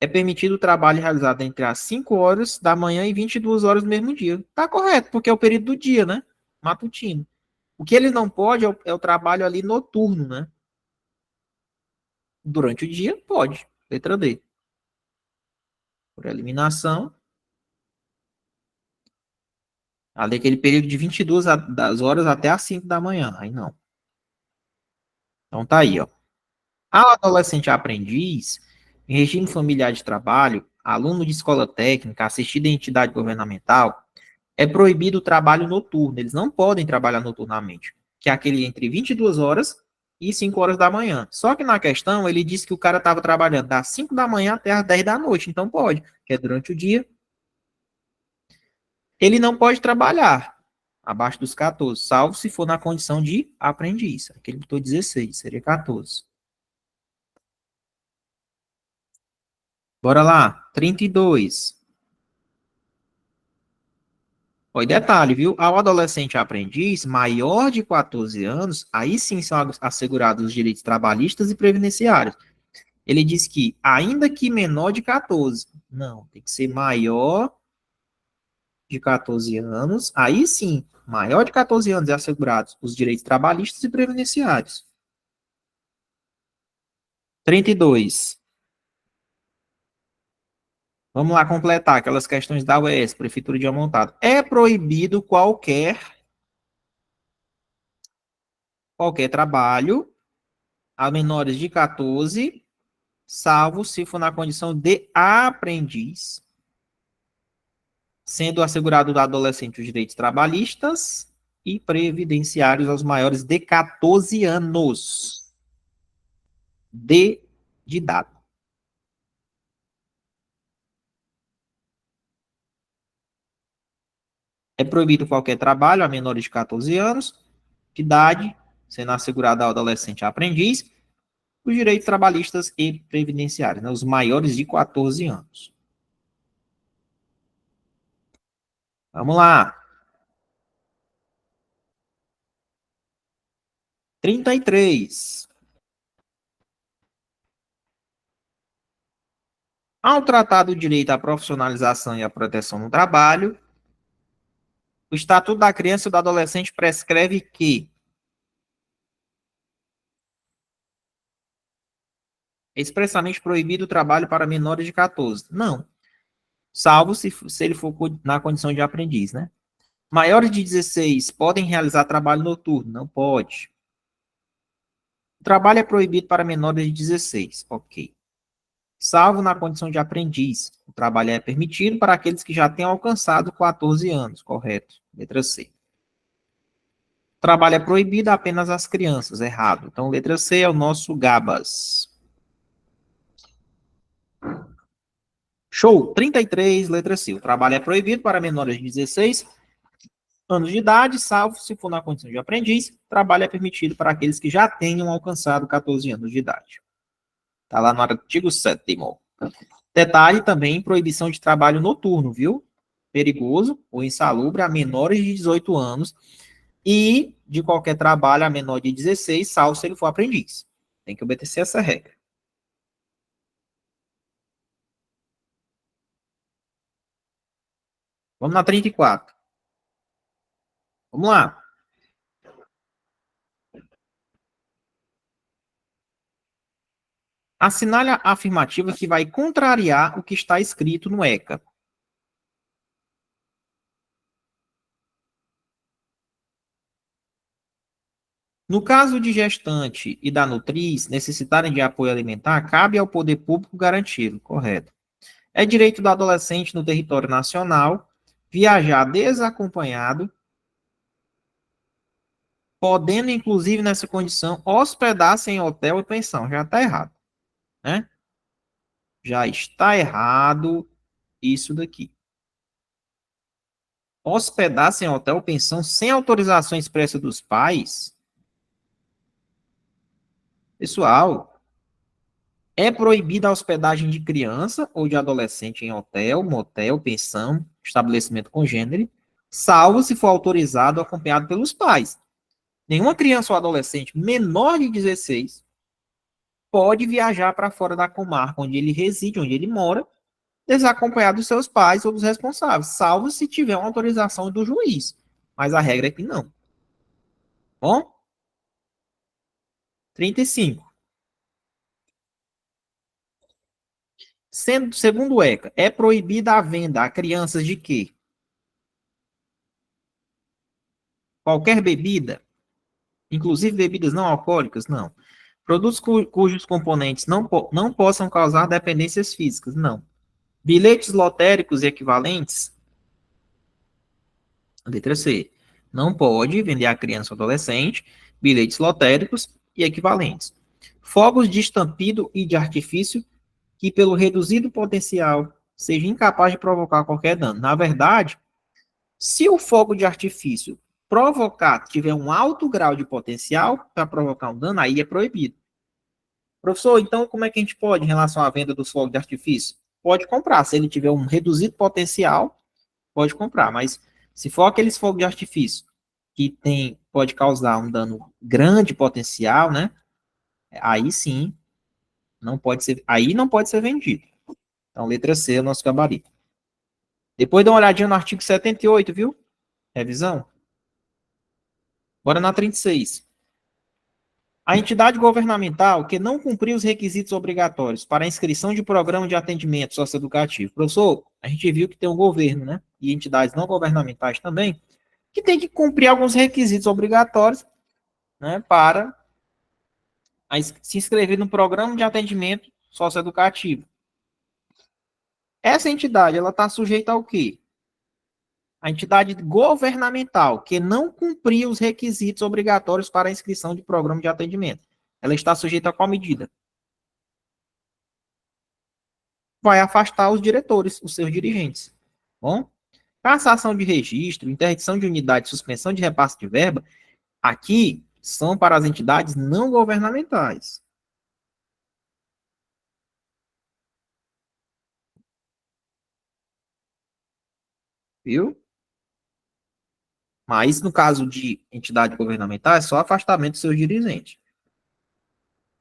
é permitido o trabalho realizado entre as 5 horas da manhã e 22 horas do mesmo dia. Tá correto, porque é o período do dia, né? Matutino. O que ele não pode é o trabalho ali noturno, né? Durante o dia, pode. Letra D. Por eliminação, ali aquele período de 22 das horas até as 5 da manhã. Aí não. Então tá aí, ó. Ao adolescente aprendiz, em regime familiar de trabalho, aluno de escola técnica, assistido em entidade governamental, é proibido o trabalho noturno. Eles não podem trabalhar noturnamente, que é aquele entre 22 horas e 5 horas da manhã. Só que na questão, ele disse que o cara estava trabalhando das 5 da manhã até as 10 da noite, então pode, que é durante o dia. Ele não pode trabalhar abaixo dos 14, salvo se for na condição de aprendiz. Aqui ele botou 16, seria 14. Bora lá, 32. Oi, detalhe, viu? Ao adolescente aprendiz maior de 14 anos, aí sim são assegurados os direitos trabalhistas e previdenciários. Ele diz que, ainda que menor de 14. Não, tem que ser maior de 14 anos. Aí sim, maior de 14 anos é assegurados os direitos trabalhistas e previdenciários. 32. Vamos lá completar aquelas questões da UES, Prefeitura de Amontado. É proibido qualquer trabalho a menores de 14, salvo se for na condição de aprendiz, sendo assegurado do adolescente os direitos trabalhistas e previdenciários aos maiores de 14 anos de idade. É proibido qualquer trabalho a menores de 14 anos de idade, sendo assegurado ao adolescente aprendiz, os direitos trabalhistas e previdenciários, né, os maiores de 14 anos. Vamos lá. 33. Ao tratar do direito à profissionalização e à proteção no trabalho, o Estatuto da Criança e do Adolescente prescreve que é expressamente proibido o trabalho para menores de 14. Não. Salvo se ele for na condição de aprendiz, né? Maiores de 16 podem realizar trabalho noturno? Não pode. O trabalho é proibido para menores de 16. Ok. Salvo na condição de aprendiz. O trabalho é permitido para aqueles que já tenham alcançado 14 anos. Correto. Letra C. O trabalho é proibido apenas às crianças. Errado. Então, letra C é o nosso Gabas. Show. 33, letra C. O trabalho é proibido para menores de 16 anos de idade, salvo se for na condição de aprendiz. O trabalho é permitido para aqueles que já tenham alcançado 14 anos de idade. Está lá no artigo 7º. Detalhe também, proibição de trabalho noturno, viu? Perigoso ou insalubre a menores de 18 anos e de qualquer trabalho a menor de 16, salvo se ele for aprendiz. Tem que obedecer essa regra. Vamos na 34. Vamos lá. Assinale a afirmativa que vai contrariar o que está escrito no ECA. No caso de gestante e da nutriz necessitarem de apoio alimentar, cabe ao poder público garanti-lo. Correto. É direito do adolescente no território nacional viajar desacompanhado, podendo, inclusive, nessa condição, hospedar-se em hotel e pensão. Já está errado, né? Já está errado isso daqui. Hospedar-se em hotel ou pensão sem autorização expressa dos pais. Pessoal, é proibida a hospedagem de criança ou de adolescente em hotel, motel, pensão, estabelecimento congênere, salvo se for autorizado ou acompanhado pelos pais. Nenhuma criança ou adolescente menor de 16 pode viajar para fora da comarca onde ele reside, onde ele mora, desacompanhado dos seus pais ou dos responsáveis, salvo se tiver uma autorização do juiz. Mas a regra é que não. Bom? 35. Segundo o ECA, é proibida a venda a crianças de quê? Qualquer bebida, inclusive bebidas não alcoólicas? Não. Produtos cujos componentes não possam causar dependências físicas? Não. Bilhetes lotéricos e equivalentes? Letra C. Não pode vender a criança ou adolescente bilhetes lotéricos e equivalentes. Fogos de estampido e de artifício que, pelo reduzido potencial, seja incapaz de provocar qualquer dano. Na verdade, se o fogo de artifício tiver um alto grau de potencial para provocar um dano, aí é proibido. Professor, então como é que a gente pode, em relação à venda dos fogos de artifício? Pode comprar. Se ele tiver um reduzido potencial, pode comprar. Mas se for aqueles fogos de artifício que pode causar um dano grande potencial, né? Aí sim, Não pode ser, aí não pode ser vendido. Então, letra C é o nosso gabarito. Depois dá uma olhadinha no artigo 78, viu? Revisão. Bora na 36. A entidade governamental que não cumprir os requisitos obrigatórios para a inscrição de programa de atendimento socioeducativo. Professor, a gente viu que tem um governo, né? E entidades não governamentais também, que tem que cumprir alguns requisitos obrigatórios, né, para se inscrever no programa de atendimento socioeducativo. Essa entidade, ela está sujeita ao quê? A entidade governamental que não cumprir os requisitos obrigatórios para a inscrição de programa de atendimento. Ela está sujeita a qual medida? Vai afastar os diretores, os seus dirigentes. Bom? Cassação de registro, interdição de unidade, suspensão de repasse de verba, aqui são para as entidades não governamentais. Viu? Mas no caso de entidade governamental, é só afastamento dos seus dirigentes.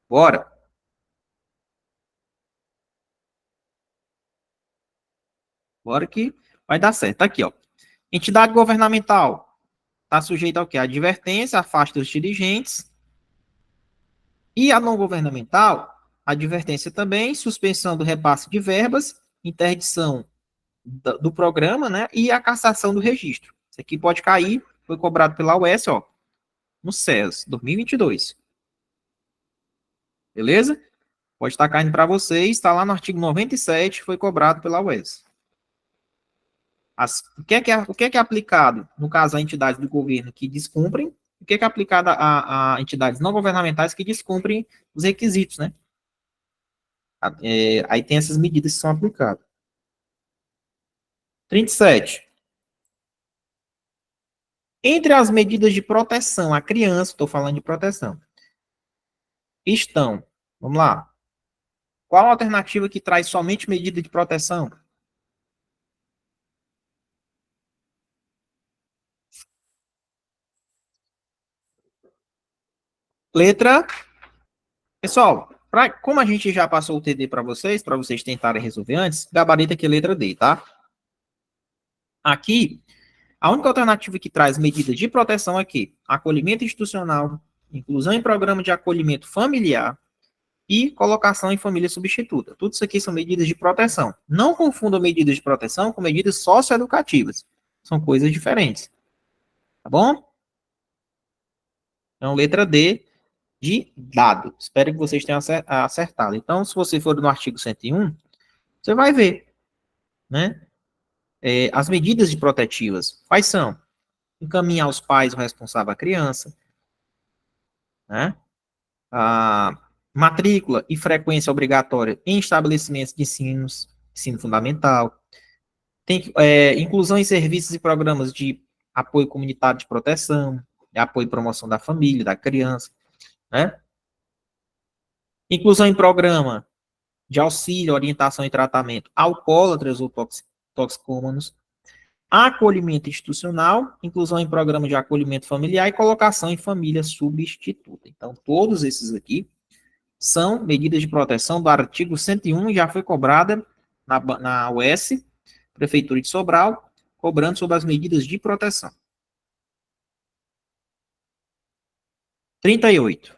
Bora. Bora que vai dar certo. Tá aqui, ó. Entidade governamental está sujeita ao quê? Advertência, afasta os dirigentes. E a não governamental, advertência também, suspensão do repasse de verbas, interdição do programa, né? E a cassação do registro. Isso aqui pode cair, foi cobrado pela UES, ó, no SES 2022. Beleza? Pode estar caindo para vocês, está lá no artigo 97, foi cobrado pela UES. O que é aplicado, no caso, a entidades do governo que descumprem, o que é aplicado a entidades não governamentais que descumprem os requisitos, né? Aí tem essas medidas que são aplicadas. 37. Entre as medidas de proteção à criança, estou falando de proteção, estão, vamos lá, qual a alternativa que traz somente medida de proteção? Letra. Pessoal, como a gente já passou o TD para vocês tentarem resolver antes, gabarito aqui é letra D, tá? Aqui, a única alternativa que traz medidas de proteção aqui, acolhimento institucional, inclusão em programa de acolhimento familiar e colocação em família substituta. Tudo isso aqui são medidas de proteção. Não confundam medidas de proteção com medidas socioeducativas. São coisas diferentes. Tá bom? Então, letra D de dado. Espero que vocês tenham acertado. Então, se você for no artigo 101, você vai ver, né? As medidas de protetivas. Quais são? Encaminhar os pais o responsável à criança, né? A matrícula e frequência obrigatória em estabelecimentos de ensino fundamental. Tem inclusão em serviços e programas de apoio comunitário de proteção, de apoio e promoção da família, da criança, né? Inclusão em programa de auxílio, orientação e tratamento a alcoólatras ou toxicômanos, acolhimento institucional, inclusão em programa de acolhimento familiar e colocação em família substituta. Então, todos esses aqui são medidas de proteção do artigo 101, já foi cobrada na UES, Prefeitura de Sobral, cobrando sobre as medidas de proteção. 38.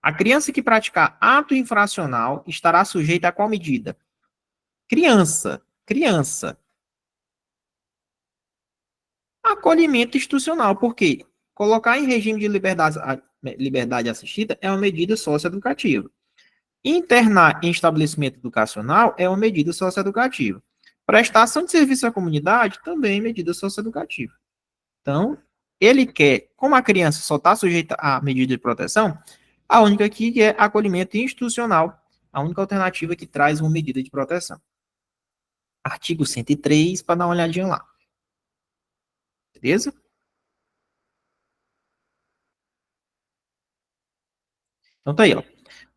A criança que praticar ato infracional estará sujeita a qual medida? Criança. Acolhimento institucional, por quê? Colocar em regime de liberdade assistida é uma medida socioeducativa. Internar em estabelecimento educacional é uma medida socioeducativa. Prestação de serviço à comunidade também é medida socioeducativa. Então, ele quer, como a criança só está sujeita à medida de proteção, a única aqui é acolhimento institucional, a única alternativa que traz uma medida de proteção. Artigo 103, para dar uma olhadinha lá. Beleza? Então tá aí, ó.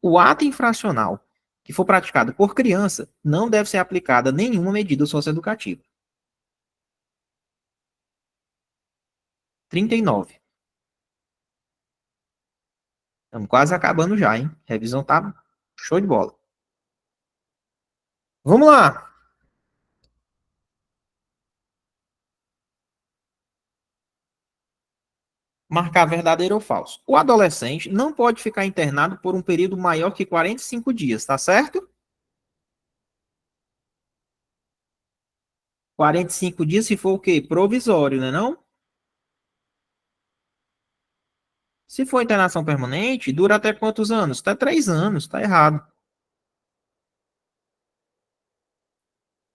O ato infracional que for praticado por criança não deve ser aplicada nenhuma medida socioeducativa. 39. Estamos quase acabando já, hein? Revisão tá Show de bola. Vamos lá. Marcar verdadeiro ou falso. O adolescente não pode ficar internado por um período maior que 45 dias, tá certo? 45 dias se for o quê? Provisório, né não? Se for internação permanente, dura até quantos anos? Até 3 anos, tá errado.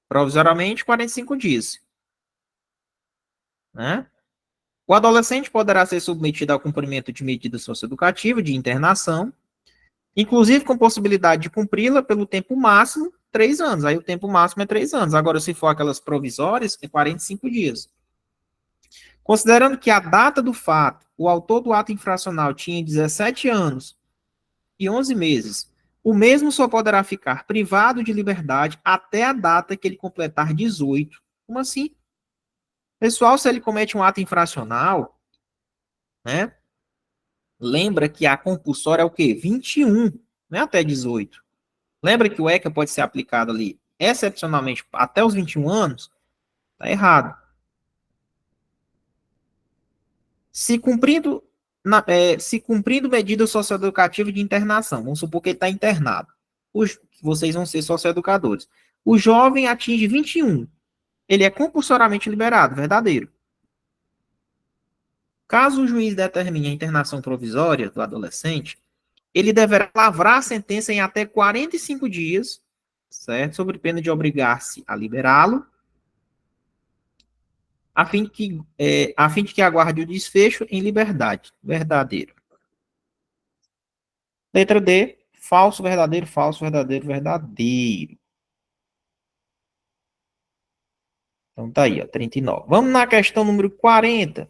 Provisoriamente, 45 dias, né? O adolescente poderá ser submetido ao cumprimento de medida socioeducativa de internação, inclusive com possibilidade de cumpri-la pelo tempo máximo, 3 anos. Aí o tempo máximo é 3 anos. Agora, se for aquelas provisórias, é 45 dias. Considerando que a data do fato, o autor do ato infracional tinha 17 anos e 11 meses, o mesmo só poderá ficar privado de liberdade até a data que ele completar 18. Como assim? Pessoal, se ele comete um ato infracional, né? Lembra que a compulsória é o quê? 21, não é até 18. Lembra que o ECA pode ser aplicado ali excepcionalmente até os 21 anos? Tá errado. Se cumprindo medida socioeducativa de internação, vamos supor que ele está internado. Vocês vão ser socioeducadores. O jovem atinge 21. Ele é compulsoriamente liberado, verdadeiro. Caso o juiz determine a internação provisória do adolescente, ele deverá lavrar a sentença em até 45 dias, certo? Sob pena de obrigar-se a liberá-lo, a fim de que aguarde o desfecho em liberdade. Verdadeiro. Letra D, falso, verdadeiro, falso, verdadeiro, verdadeiro. Então tá aí, ó, 39. Vamos na questão número 40.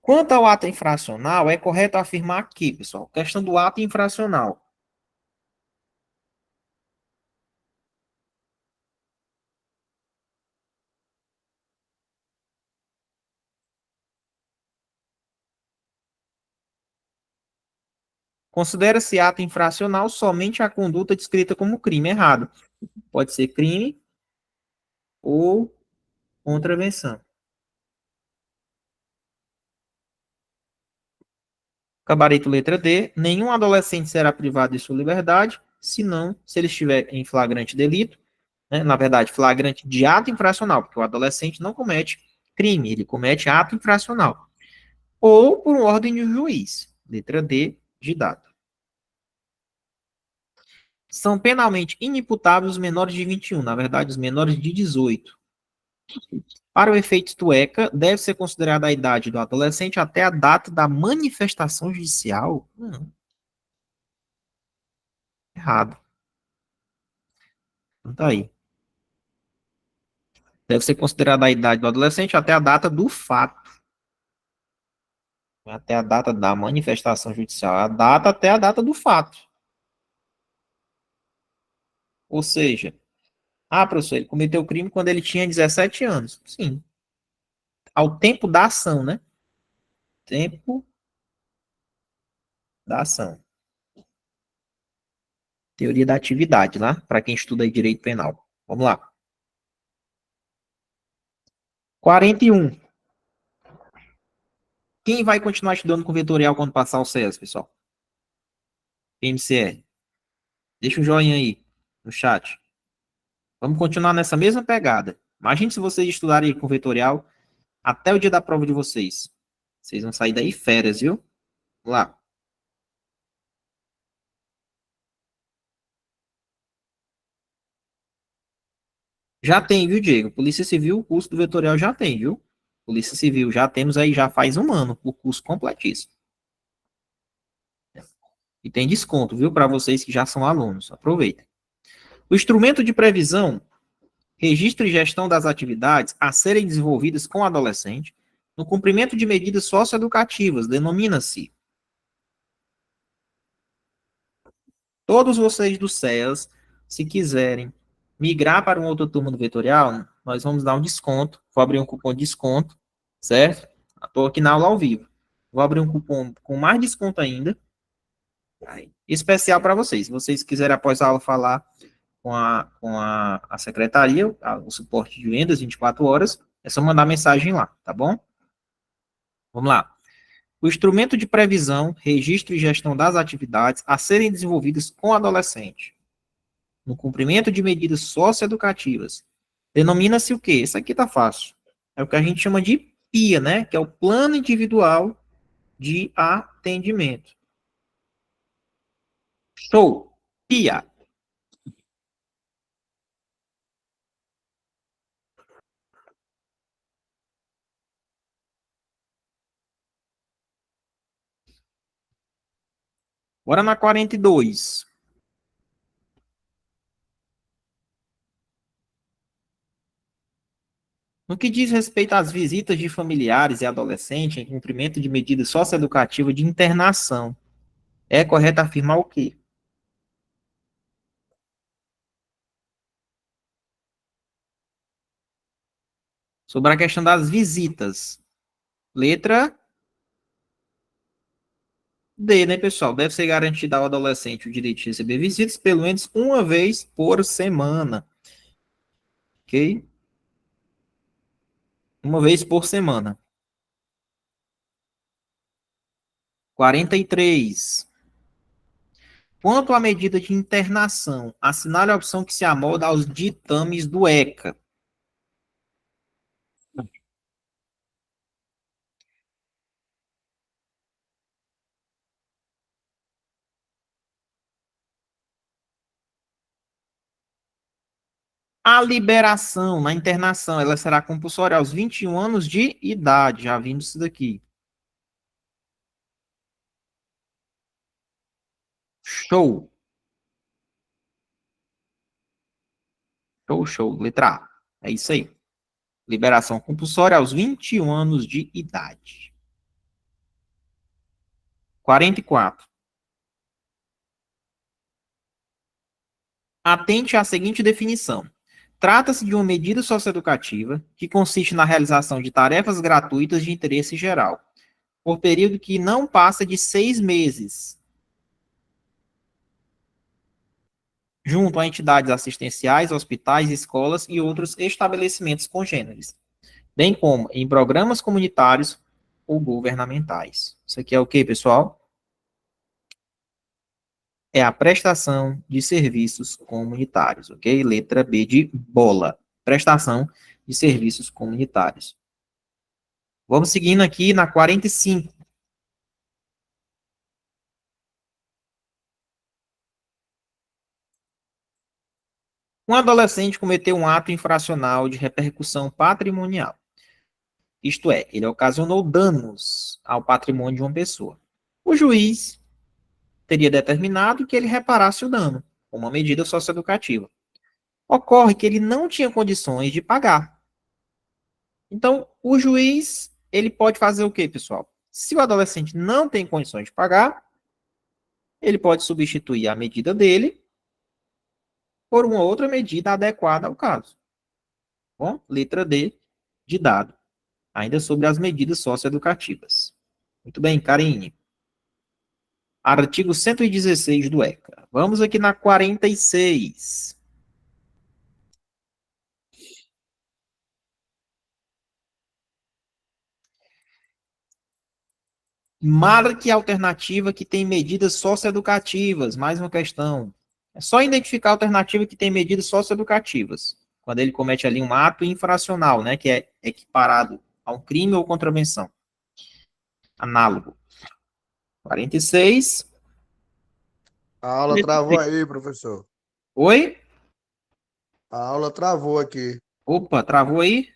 Quanto ao ato infracional, é correto afirmar aqui, pessoal, questão do ato infracional. Considera-se ato infracional somente a conduta descrita como crime errado. Pode ser crime ou contravenção. Gabarito letra D. Nenhum adolescente será privado de sua liberdade, senão se ele estiver em flagrante delito, né? Na verdade, flagrante de ato infracional, porque o adolescente não comete crime, ele comete ato infracional. Ou por ordem de juiz. Letra D, de dado. São penalmente inimputáveis os menores de 21, na verdade, os menores de 18. Para o efeito do ECA, deve ser considerada a idade do adolescente até a data da manifestação judicial? Não, errado. Não tá aí. Deve ser considerada a idade do adolescente até a data do fato. Até a data da manifestação judicial. A data até a data do fato. Ou seja, professor, ele cometeu o crime quando ele tinha 17 anos. Sim. Ao tempo da ação, né? Tempo da ação. Teoria da atividade, lá, para quem estuda aí direito penal. Vamos lá. 41. Quem vai continuar estudando com vetorial quando passar o CES, pessoal? MCR. Deixa um joinha aí no chat. Vamos continuar nessa mesma pegada. Imagine se vocês estudarem com vetorial até o dia da prova de vocês. Vocês vão sair daí férias, viu? Vamos lá. Já tem, viu, Diego? Polícia Civil, o curso do vetorial já tem, viu? Polícia Civil, já temos aí, já faz um ano, o curso completíssimo. E tem desconto, viu, para vocês que já são alunos. Aproveitem. O instrumento de previsão, registro e gestão das atividades a serem desenvolvidas com o adolescente, no cumprimento de medidas socioeducativas, denomina-se. Todos vocês do CEAS, se quiserem migrar para uma outra turma do vetorial, nós vamos dar um desconto. Vou abrir um cupom de desconto, certo? Estou aqui na aula ao vivo. Vou abrir um cupom com mais desconto ainda, Aí, especial para vocês. Se vocês quiserem, após a aula, falar com a secretaria, o suporte de vendas 24 horas, é só mandar mensagem lá, tá bom? Vamos lá. O instrumento de previsão, registro e gestão das atividades a serem desenvolvidas com o adolescente, no cumprimento de medidas socioeducativas, denomina-se o quê? Isso aqui tá fácil. É o que a gente chama de PIA, né? Que é o Plano Individual de Atendimento. Show! PIA. Bora na 42. No que diz respeito às visitas de familiares e adolescentes em cumprimento de medidas socioeducativas de internação, é correto afirmar o quê? Sobre a questão das visitas. Letra D, né, pessoal? Deve ser garantido ao adolescente o direito de receber visitas pelo menos uma vez por semana. Ok? Uma vez por semana. 43. Quanto à medida de internação, assinale a opção que se amolda aos ditames do ECA. A liberação na internação, ela será compulsória aos 21 anos de idade, já vimos isso daqui. Show. Show, show. Letra A. É isso aí. Liberação compulsória aos 21 anos de idade. 44. Atente à seguinte definição. Trata-se de uma medida socioeducativa que consiste na realização de tarefas gratuitas de interesse geral, por período que não passa de 6 meses, junto a entidades assistenciais, hospitais, escolas e outros estabelecimentos congêneres, bem como em programas comunitários ou governamentais. Isso aqui é o que, pessoal? É a prestação de serviços comunitários, ok? Letra B de bola. Prestação de serviços comunitários. Vamos seguindo aqui na 45. Um adolescente cometeu um ato infracional de repercussão patrimonial. Isto é, ele ocasionou danos ao patrimônio de uma pessoa. O juiz teria determinado que ele reparasse o dano, com uma medida socioeducativa. Ocorre que ele não tinha condições de pagar. Então, o juiz, ele pode fazer o quê, pessoal? Se o adolescente não tem condições de pagar, ele pode substituir a medida dele por uma outra medida adequada ao caso. Bom, letra D de dado. Ainda sobre as medidas socioeducativas. Muito bem, Karine. Artigo 116 do ECA. Vamos aqui na 46. Marque a alternativa que tem medidas socioeducativas. Mais uma questão. É só identificar a alternativa que tem medidas socioeducativas. Quando ele comete ali um ato infracional, né, que é equiparado a um crime ou contravenção. Análogo. 46. A aula travou aí, professor. Oi? A aula travou aqui. Opa, travou aí?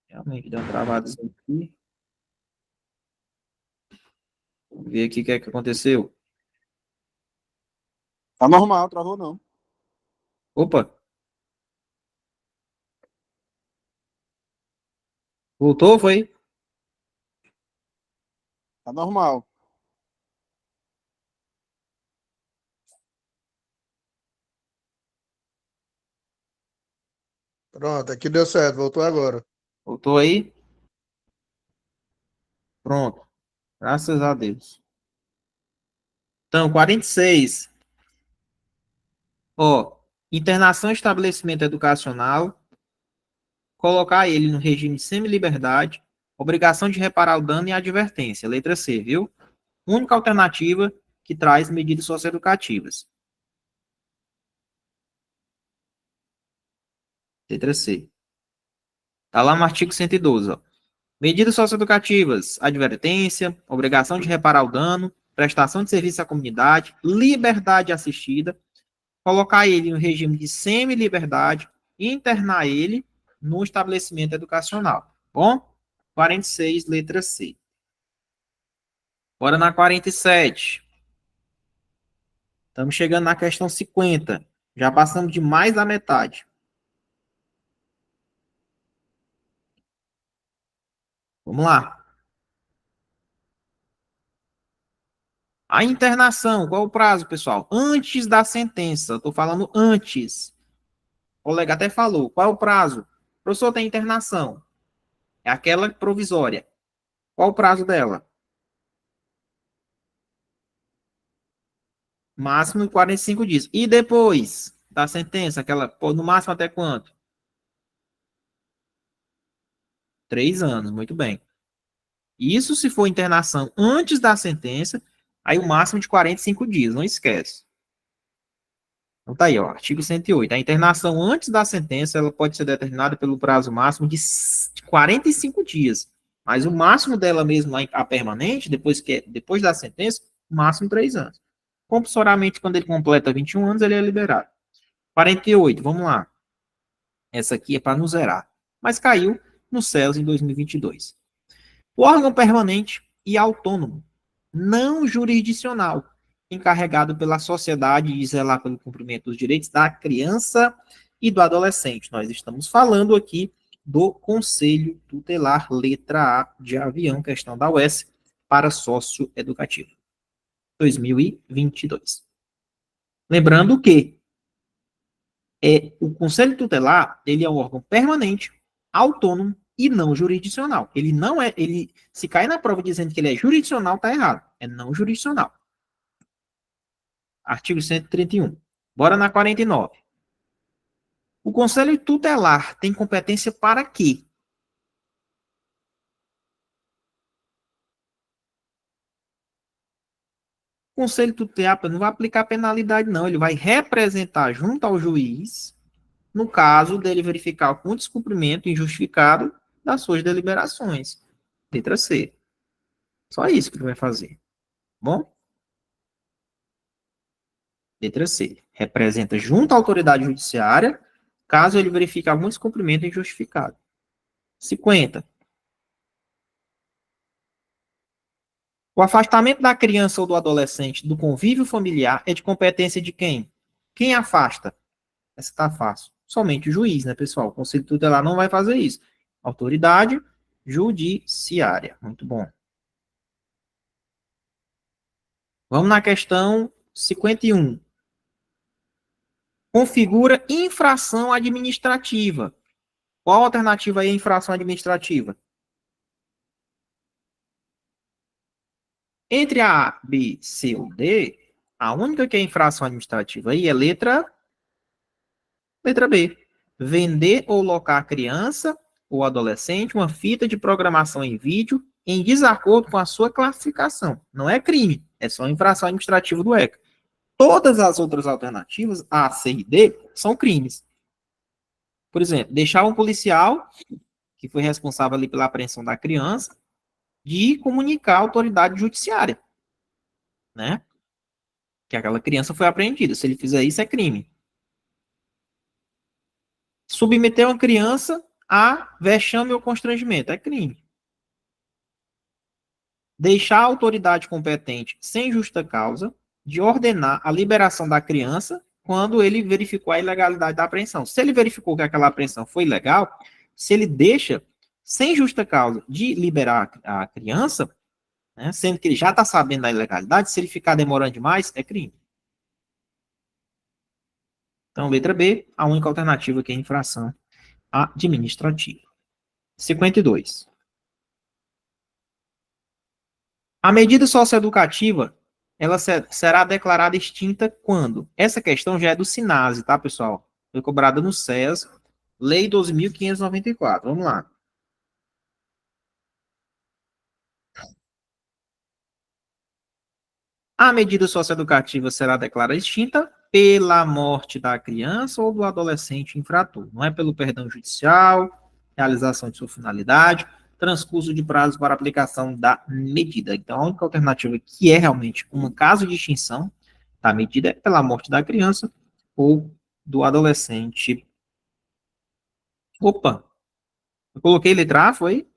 Realmente deu uma travada aqui. Vamos ver aqui o que é que aconteceu. Tá normal, travou não. Opa. Voltou, foi? Tá normal. Pronto, aqui deu certo, voltou agora. Voltou aí? Pronto. Graças a Deus. Então, 46. Ó, internação em estabelecimento educacional, colocar ele no regime de semi-liberdade, obrigação de reparar o dano e advertência. Letra C, viu? Única alternativa que traz medidas socioeducativas. Letra C. Está lá no artigo 112, ó. Medidas socioeducativas, advertência, obrigação de reparar o dano, prestação de serviço à comunidade, liberdade assistida, colocar ele no regime de semi-liberdade, internar ele no estabelecimento educacional. Bom? 46, letra C. Bora na 47. Estamos chegando na questão 50. Já passamos de mais da metade. Vamos lá. A internação, qual o prazo, pessoal? Antes da sentença. Estou falando antes. O colega até falou. Qual é o prazo? O professor, tem internação. É aquela provisória. Qual o prazo dela? Máximo de 45 dias. E depois da sentença, aquela, no máximo até quanto? 3 anos, muito bem. Isso se for internação antes da sentença, aí o máximo de 45 dias, não esquece. Então tá aí, ó, artigo 108. A internação antes da sentença, ela pode ser determinada pelo prazo máximo de 45 dias. Mas o máximo dela mesmo, a permanente, depois da sentença, máximo 3 anos. Compulsoriamente, quando ele completa 21 anos, ele é liberado. 48, vamos lá. Essa aqui é para não zerar. Mas caiu no CELS em 2022. O órgão permanente e autônomo, não jurisdicional, encarregado pela sociedade de zelar pelo cumprimento dos direitos da criança e do adolescente. Nós estamos falando aqui do Conselho Tutelar, letra A de avião, questão da UES, para socioeducativo. 2022. Lembrando que o Conselho Tutelar, ele é um órgão permanente, autônomo e não jurisdicional. Ele não é, se cair na prova dizendo que ele é jurisdicional, tá errado. É não jurisdicional. Artigo 131. Bora na 49. O Conselho Tutelar tem competência para quê? O Conselho Tutelar não vai aplicar penalidade, não. Ele vai representar junto ao juiz, no caso dele verificar o descumprimento injustificado das suas deliberações. Letra C. Só isso que ele vai fazer. Bom? Letra C. Representa junto à autoridade judiciária, caso ele verifique algum descumprimento injustificado. 50. O afastamento da criança ou do adolescente do convívio familiar é de competência de quem? Quem afasta? Essa está fácil. Somente o juiz, né, pessoal? O Conselho Tutelar não vai fazer isso. Autoridade judiciária. Muito bom. Vamos na questão 51. Configura infração administrativa. Qual a alternativa aí à infração administrativa? Entre a, B, C ou D, a única que é infração administrativa aí é letra B. Vender ou locar a criança ou adolescente uma fita de programação em vídeo em desacordo com a sua classificação. Não é crime, é só infração administrativa do ECA. Todas as outras alternativas, A, C e D, são crimes. Por exemplo, deixar um policial, que foi responsável ali pela apreensão da criança, de comunicar à autoridade judiciária, né? Que aquela criança foi apreendida. Se ele fizer isso, é crime. Submeter uma criança a vexame ou constrangimento, é crime. Deixar a autoridade competente sem justa causa de ordenar a liberação da criança quando ele verificou a ilegalidade da apreensão. Se ele verificou que aquela apreensão foi ilegal, se ele deixa sem justa causa de liberar a criança, né, sendo que ele já está sabendo da ilegalidade, se ele ficar demorando demais, é crime. Então, letra B, a única alternativa que é infração administrativa. 52. A medida socioeducativa, ela será declarada extinta quando? Essa questão já é do SINASE, tá, pessoal? Foi cobrada no SES, Lei 12.594. Vamos lá. A medida socioeducativa será declarada extinta pela morte da criança ou do adolescente infrator. Não é pelo perdão judicial, realização de sua finalidade, transcurso de prazo para aplicação da medida. Então, a única alternativa que é realmente um caso de extinção da medida é pela morte da criança ou do adolescente. Opa, eu coloquei letra A, foi?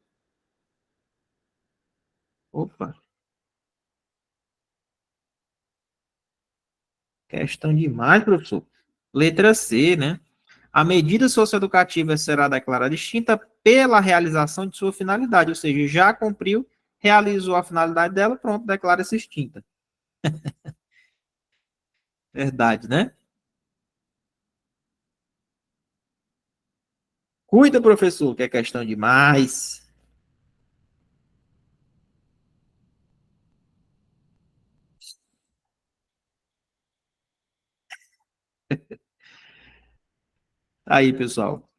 Opa, questão demais, professor. Letra C, né? A medida socioeducativa será declarada extinta pela realização de sua finalidade, ou seja, já cumpriu, realizou a finalidade dela, pronto, declara-se extinta. Verdade, né? Cuida, professor, que é questão demais. Aí, pessoal.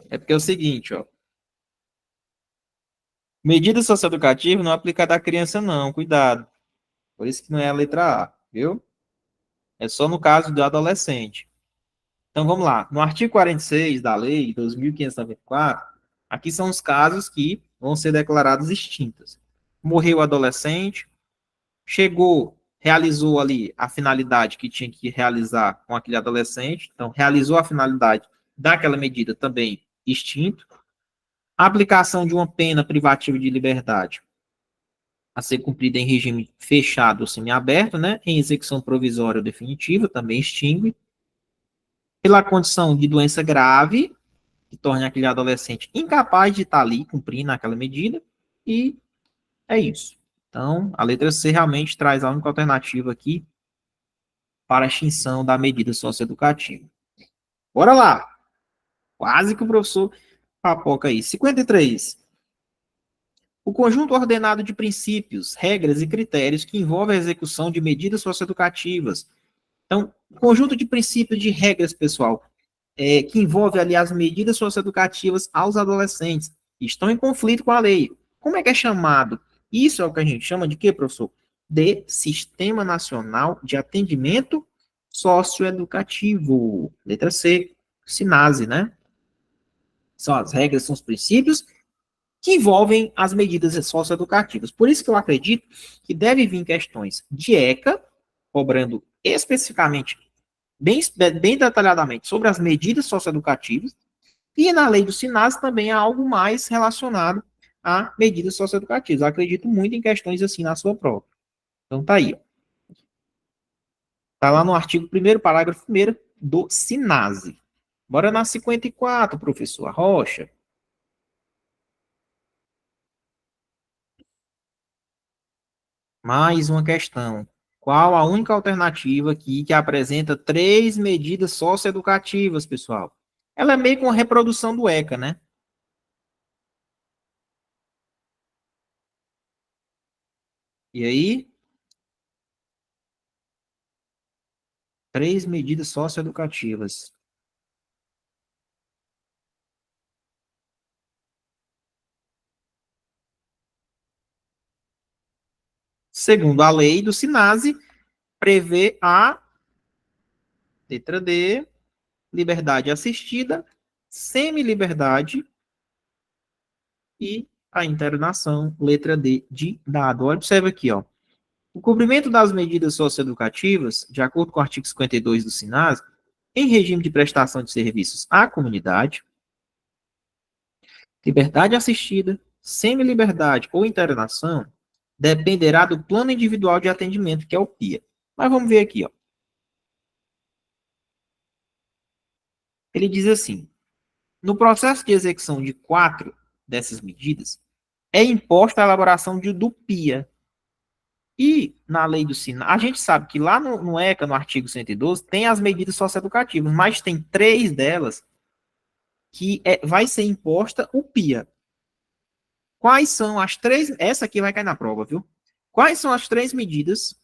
É porque é o seguinte, ó. Medida socioeducativa não é aplicada à criança, não. Cuidado. Por isso que não é a letra A, viu? É só no caso do adolescente. Então, vamos lá. No artigo 46 da Lei 2.594, aqui são os casos que vão ser declarados extintos. Morreu o adolescente, chegou, realizou ali a finalidade que tinha que realizar com aquele adolescente, então, realizou a finalidade daquela medida também extinto. A aplicação de uma pena privativa de liberdade a ser cumprida em regime fechado ou semiaberto, né? Em execução provisória ou definitiva, também extingue. Pela condição de doença grave, que torne aquele adolescente incapaz de estar ali cumprindo aquela medida, e é isso. Então, a letra C realmente traz a única alternativa aqui para a extinção da medida socioeducativa. Bora lá! Quase que o professor papoca aí. 53. O conjunto ordenado de princípios, regras e critérios que envolve a execução de medidas socioeducativas. Então, conjunto de princípios de regras, pessoal, que envolve ali as medidas socioeducativas aos adolescentes, estão em conflito com a lei. Como é que é chamado? Isso é o que a gente chama de quê, professor? De Sistema Nacional de Atendimento Socioeducativo. Letra C, SINASE, né? São as regras, são os princípios que envolvem as medidas socioeducativas. Por isso que eu acredito que deve vir questões de ECA, cobrando especificamente, bem detalhadamente, sobre as medidas socioeducativas, e na lei do SINAS também há algo mais relacionado a medidas socioeducativas. Eu acredito muito em questões assim na sua prova. Então tá aí. Tá lá no artigo 1º, parágrafo 1º do SINASE. Bora na 54, professor Rocha. Mais uma questão. Qual a única alternativa aqui que apresenta 3 medidas socioeducativas, pessoal? Ela é meio que uma reprodução do ECA, né? E aí, 3 medidas socioeducativas. Segundo a lei do SINASE, prevê a letra D, liberdade assistida, semi-liberdade e a internação, letra D, de dado. Observe aqui, ó. O cumprimento das medidas socioeducativas, de acordo com o artigo 52 do SINASE, em regime de prestação de serviços à comunidade, liberdade assistida, semi-liberdade ou internação, dependerá do plano individual de atendimento, que é o PIA. Mas vamos ver aqui, ó. Ele diz assim: no processo de execução de 4 dessas medidas, é imposta a elaboração do PIA. E na lei do SINASE, a gente sabe que lá no ECA, no artigo 112, tem as medidas socioeducativas, mas tem 3 delas que vai ser imposta o PIA. Quais são as 3? Essa aqui vai cair na prova, viu? Quais são as 3 medidas?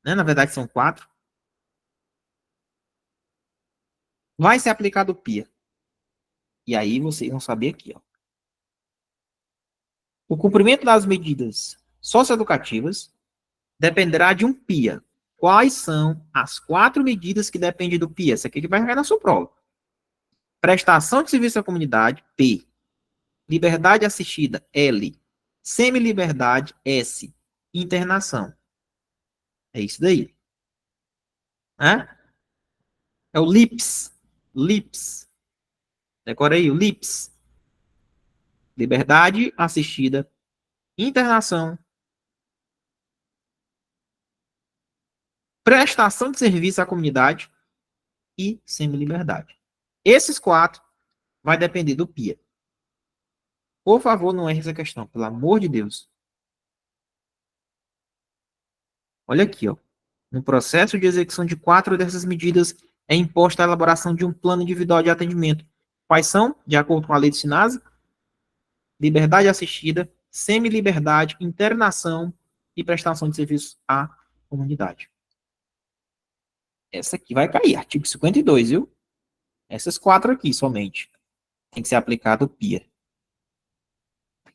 Né? Na verdade, são 4. Vai ser aplicado o PIA. E aí vocês vão saber aqui, ó. O cumprimento das medidas socioeducativas dependerá de um PIA. Quais são as 4 medidas que dependem do PIA? Essa aqui que vai cair na sua prova. Prestação de serviço à comunidade, P. Liberdade assistida, L. Semi-liberdade, S. Internação. É isso daí. É o LIPS. LIPS. Decora aí, o LIPS. Liberdade assistida, internação, prestação de serviço à comunidade e semi-liberdade. Esses 4 vai depender do PIA. Por favor, não erre essa questão, pelo amor de Deus. Olha aqui, ó. No processo de execução de 4 dessas medidas, é imposta a elaboração de um plano individual de atendimento. Quais são? De acordo com a lei do SINASE, liberdade assistida, semi-liberdade, internação e prestação de serviço à comunidade. Essa aqui vai cair, artigo 52, viu? Essas 4 aqui somente. Tem que ser aplicado o PIA.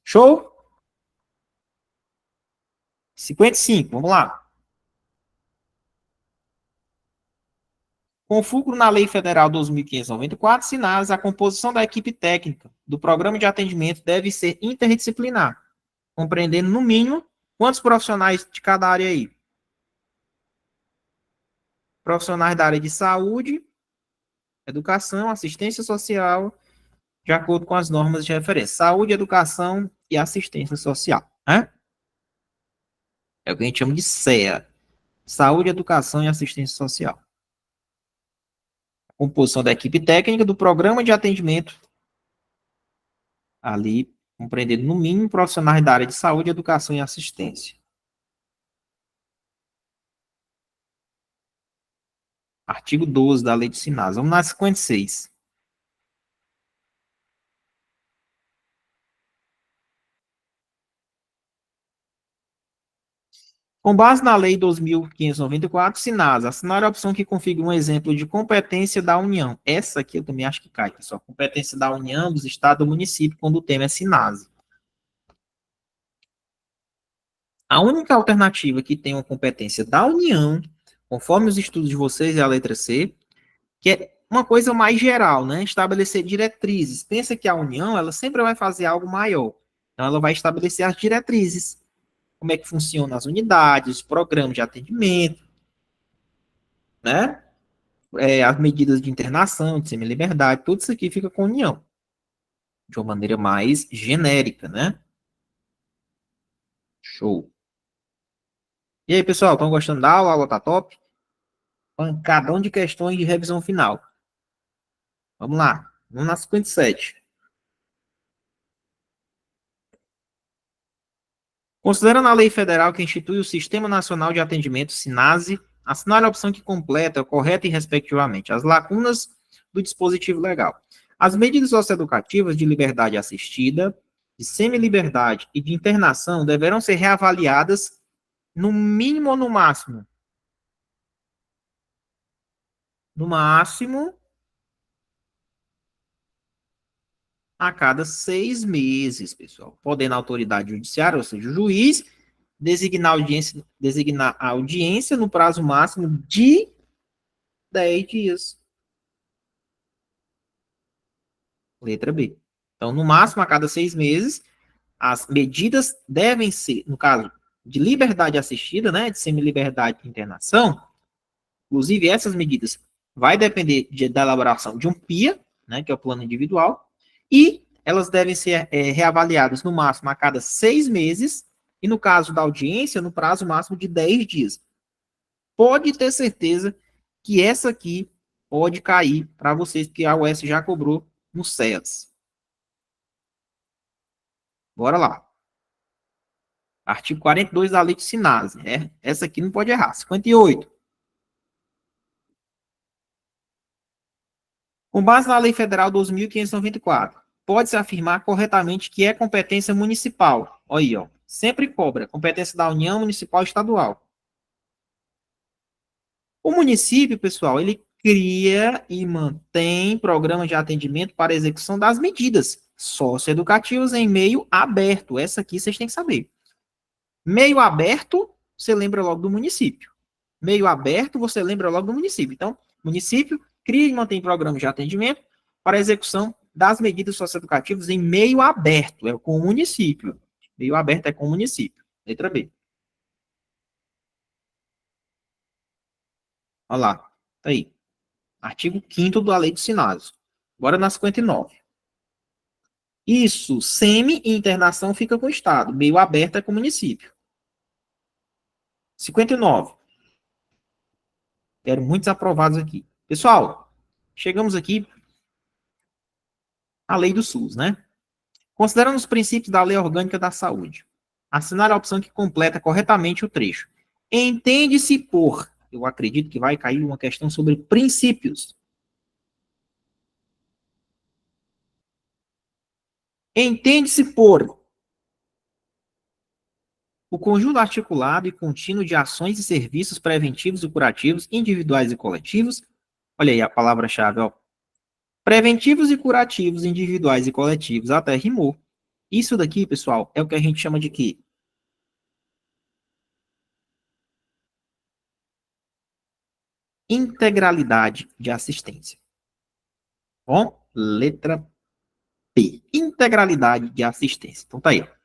Show? 55, vamos lá. Com fulcro na Lei Federal 2.594, SINASE, a composição da equipe técnica do programa de atendimento deve ser interdisciplinar, compreendendo, no mínimo, quantos profissionais de cada área aí? Profissionais da área de saúde, educação, assistência social, de acordo com as normas de referência. Saúde, educação e assistência social. Né? É o que a gente chama de SEA. Saúde, educação e assistência social. A composição da equipe técnica do programa de atendimento, ali, compreendendo no mínimo profissionais da área de saúde, educação e assistência. Artigo 12 da Lei do SINASE. Vamos na 56. Com base na Lei 2.594, SINASE, assinar a opção que configura um exemplo de competência da União. Essa aqui eu também acho que cai, pessoal. Competência da União, dos Estados, do município, quando o tema é SINASE. A única alternativa que tem uma competência da União, conforme os estudos de vocês, é a letra C, que é uma coisa mais geral, né? Estabelecer diretrizes. Pensa que a União, ela sempre vai fazer algo maior. Então, ela vai estabelecer as diretrizes. Como é que funcionam as unidades, os programas de atendimento, né? As medidas de internação, de semi-liberdade, tudo isso aqui fica com a União. De uma maneira mais genérica, né? Show. E aí, pessoal, estão gostando da aula? A aula tá top? Pancadão de questões de revisão final. Vamos lá. Vamos na 57. Considerando a lei federal que institui o Sistema Nacional de Atendimento, SINASE, assinale a opção que completa, correta e respectivamente, as lacunas do dispositivo legal. As medidas socioeducativas de liberdade assistida, de semi-liberdade e de internação deverão ser reavaliadas no mínimo ou no máximo? No máximo, a cada 6 meses, pessoal. Podendo a autoridade judiciária, ou seja, o juiz, designar a audiência no prazo máximo de 10 dias. Letra B. Então, no máximo, a cada 6 meses, as medidas devem ser, no caso de liberdade assistida, né, de semi-liberdade de internação, inclusive essas medidas vai depender da elaboração de um PIA, né, que é o plano individual, e elas devem ser reavaliadas no máximo a cada 6 meses, e no caso da audiência, no prazo máximo de 10 dias. Pode ter certeza que essa aqui pode cair para vocês, porque a UES já cobrou no CEAS. Bora lá. Artigo 42 da Lei de SINASE. Essa aqui não pode errar. 58. Com base na Lei Federal 2.594, pode-se afirmar corretamente que é competência municipal Olha aí, ó. Sempre cobra. Competência da União, municipal e estadual. O município, pessoal, ele cria e mantém programas de atendimento para execução das medidas socioeducativas em meio aberto. Essa aqui vocês têm que saber. Meio aberto, você lembra logo do município. Meio aberto, você lembra logo do município. Então, município cria e mantém programas de atendimento para execução das medidas socioeducativas em meio aberto. É com o município. Meio aberto é com o município. Letra B. Olha lá. Tá aí. Artigo 5º da Lei dos Sinados. Agora na 59. Isso, semi e internação fica com o Estado. Meio aberto é com o município. 59. Quero muitos aprovados aqui. Pessoal, chegamos aqui à lei do SUS, né? Considerando os princípios da Lei Orgânica da Saúde, assinale a opção que completa corretamente o trecho. Entende-se por, eu acredito que vai cair uma questão sobre princípios. Entende-se por o conjunto articulado e contínuo de ações e serviços preventivos e curativos, individuais e coletivos. Olha aí a palavra-chave, ó. Preventivos e curativos, individuais e coletivos, até rimou. Isso daqui, pessoal, é o que a gente chama de quê? Integralidade de assistência. Bom, letra P. Integralidade de assistência. Então tá aí, ó.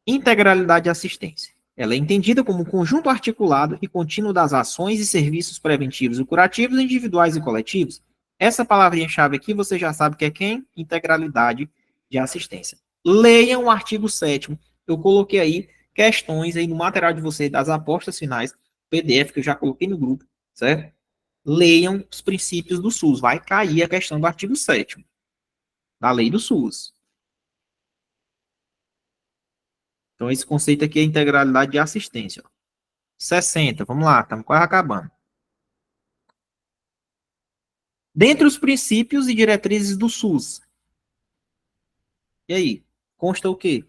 Integralidade de assistência. Ela é entendida como um conjunto articulado e contínuo das ações e serviços preventivos e curativos, individuais e coletivos. Essa palavrinha-chave aqui, você já sabe que é quem? Integralidade de assistência. Leiam o artigo 7º. Eu coloquei aí questões aí no material de vocês das apostas finais, PDF que eu já coloquei no grupo, certo? Leiam os princípios do SUS. Vai cair a questão do artigo 7º da lei do SUS. Então, esse conceito aqui é integralidade de assistência. 60, vamos lá, estamos quase acabando. Dentre os princípios e diretrizes do SUS. E aí? Consta o quê?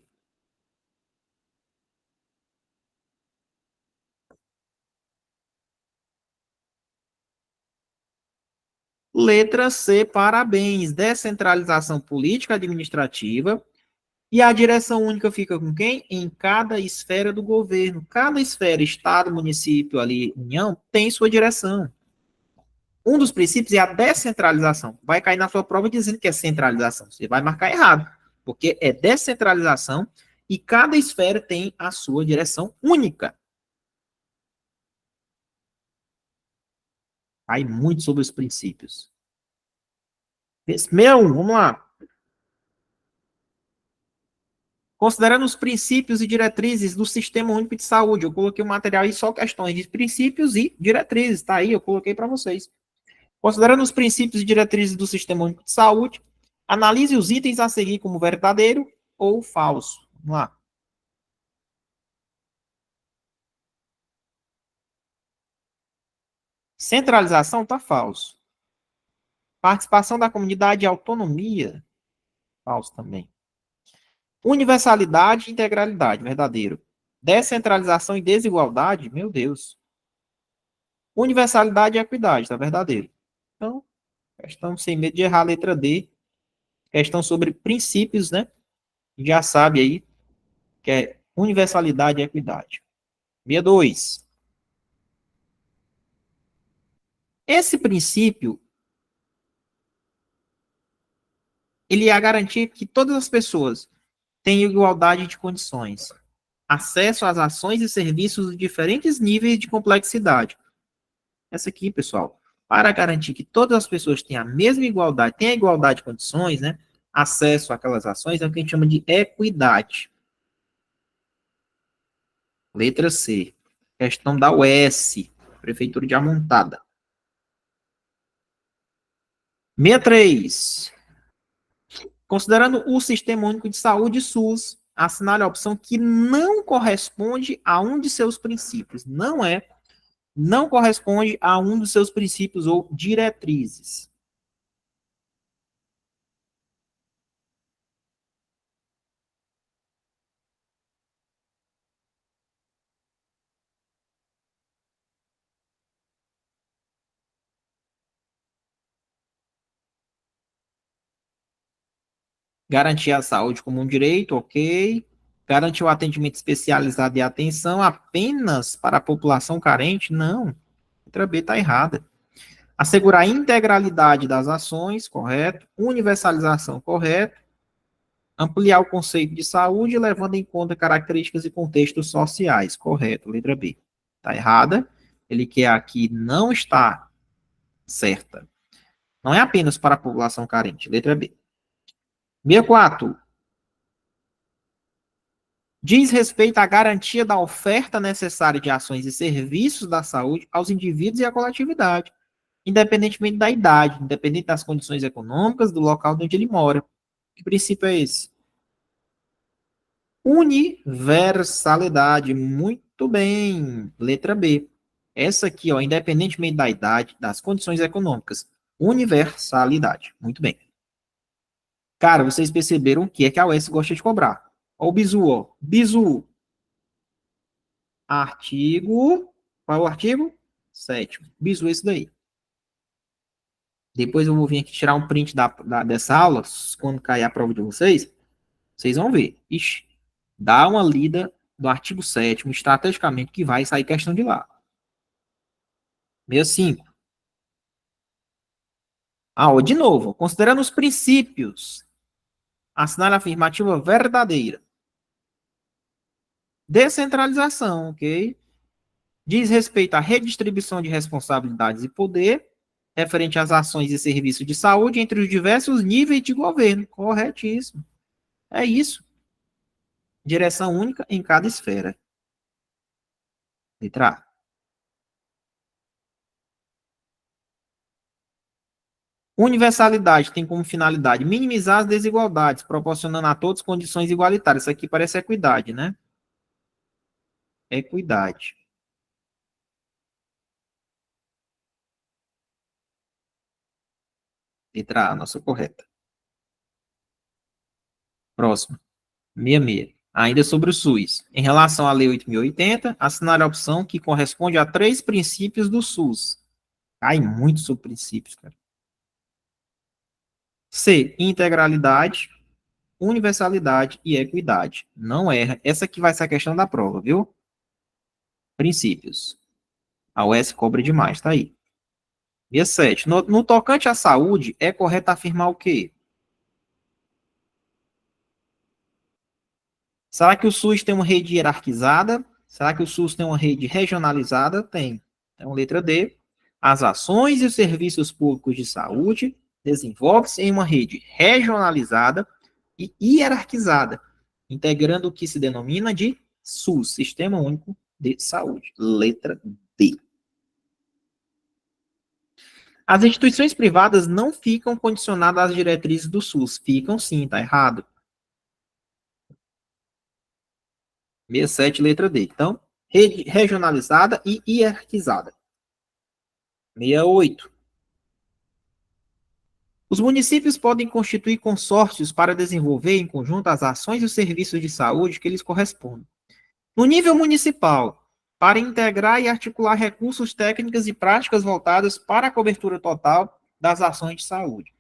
Letra C, parabéns. Descentralização política administrativa. E a direção única fica com quem? Em cada esfera do governo. Cada esfera, estado, município, ali, união, tem sua direção. Um dos princípios é a descentralização. Vai cair na sua prova dizendo que é centralização. Você vai marcar errado, porque é descentralização e cada esfera tem a sua direção única. Cai muito sobre os princípios. 61, vamos lá. Considerando os princípios e diretrizes do Sistema Único de Saúde, eu coloquei o material aí só questões de princípios e diretrizes, tá aí, eu coloquei para vocês. Considerando os princípios e diretrizes do Sistema Único de Saúde, analise os itens a seguir como verdadeiro ou falso. Vamos lá. Centralização está falso. Participação da comunidade e autonomia, falso também. Universalidade e integralidade, verdadeiro. Descentralização e desigualdade, meu Deus. Universalidade e equidade, tá verdadeiro. Então, questão sem medo de errar a letra D. Questão sobre princípios, né? Já sabe aí que é universalidade e equidade. 62. Esse princípio, ele é a garantia que todas as pessoas têm igualdade de condições, acesso às ações e serviços de diferentes níveis de complexidade. Essa aqui, pessoal, para garantir que todas as pessoas tenham a mesma igualdade, tenham a igualdade de condições, né? Acesso àquelas ações, é o que a gente chama de equidade. Letra C. Questão da UES, Prefeitura de Amontada. 63. Considerando o Sistema Único de Saúde, SUS, assinale a opção que não corresponde a um de seus princípios. Não corresponde a um dos seus princípios ou diretrizes. Garantir a saúde como um direito, ok. Garantir o atendimento especializado e atenção apenas para a população carente? Não. Letra B está errada. Assegurar a integralidade das ações, correto. Universalização, correto. Ampliar o conceito de saúde, levando em conta características e contextos sociais, correto. Letra B. Está errada. Ele quer aqui não está certa. Não é apenas para a população carente. Letra B. 64. Diz respeito à garantia da oferta necessária de ações e serviços da saúde aos indivíduos e à coletividade, independentemente da idade, independente das condições econômicas, do local onde ele mora. Que princípio é esse? Universalidade. Muito bem. Letra B. Essa aqui, ó, independentemente da idade, das condições econômicas. Universalidade. Muito bem. Cara, vocês perceberam o que é que a UES gosta de cobrar. Ó o bizu, ó. Bizu. Artigo. Qual é o artigo? 7º. Bizu esse daí. Depois eu vou vir aqui tirar um print dessa aula, quando cair a prova de vocês. Vocês vão ver. Ixi, dá uma lida do artigo 7º, estrategicamente, que vai sair questão de lá. 65. Ah, ó, de novo. Considerando os princípios. Assinale a afirmativa verdadeira. Descentralização, ok? Diz respeito à redistribuição de responsabilidades e poder referente às ações e serviços de saúde entre os diversos níveis de governo. Corretíssimo. É isso. Direção única em cada esfera. Letra A. Universalidade tem como finalidade minimizar as desigualdades, proporcionando a todos condições igualitárias. Isso aqui parece equidade, né? Equidade. Letra A, nossa correta. Próximo. 66. Ainda sobre o SUS. Em relação à Lei 8.080, assinar a opção que corresponde a 3 princípios do SUS. Cai muito sobre princípios, cara. C. Integralidade, universalidade e equidade. Não erra. Essa aqui vai ser a questão da prova, viu? Princípios. A UES cobra demais, tá aí. 67. No tocante à saúde, é correto afirmar o quê? Será que o SUS tem uma rede hierarquizada? Será que o SUS tem uma rede regionalizada? Tem. Então, letra D. As ações e os serviços públicos de saúde desenvolvem-se em uma rede regionalizada e hierarquizada, integrando o que se denomina de SUS, Sistema Único de Saúde. Letra D. As instituições privadas não ficam condicionadas às diretrizes do SUS. Ficam sim, tá errado. 67, letra D. Então, rede regionalizada e hierarquizada. 68. Os municípios podem constituir consórcios para desenvolver em conjunto as ações e os serviços de saúde que lhes correspondem. No nível municipal, para integrar e articular recursos técnicos e práticas voltadas para a cobertura total das ações de saúde.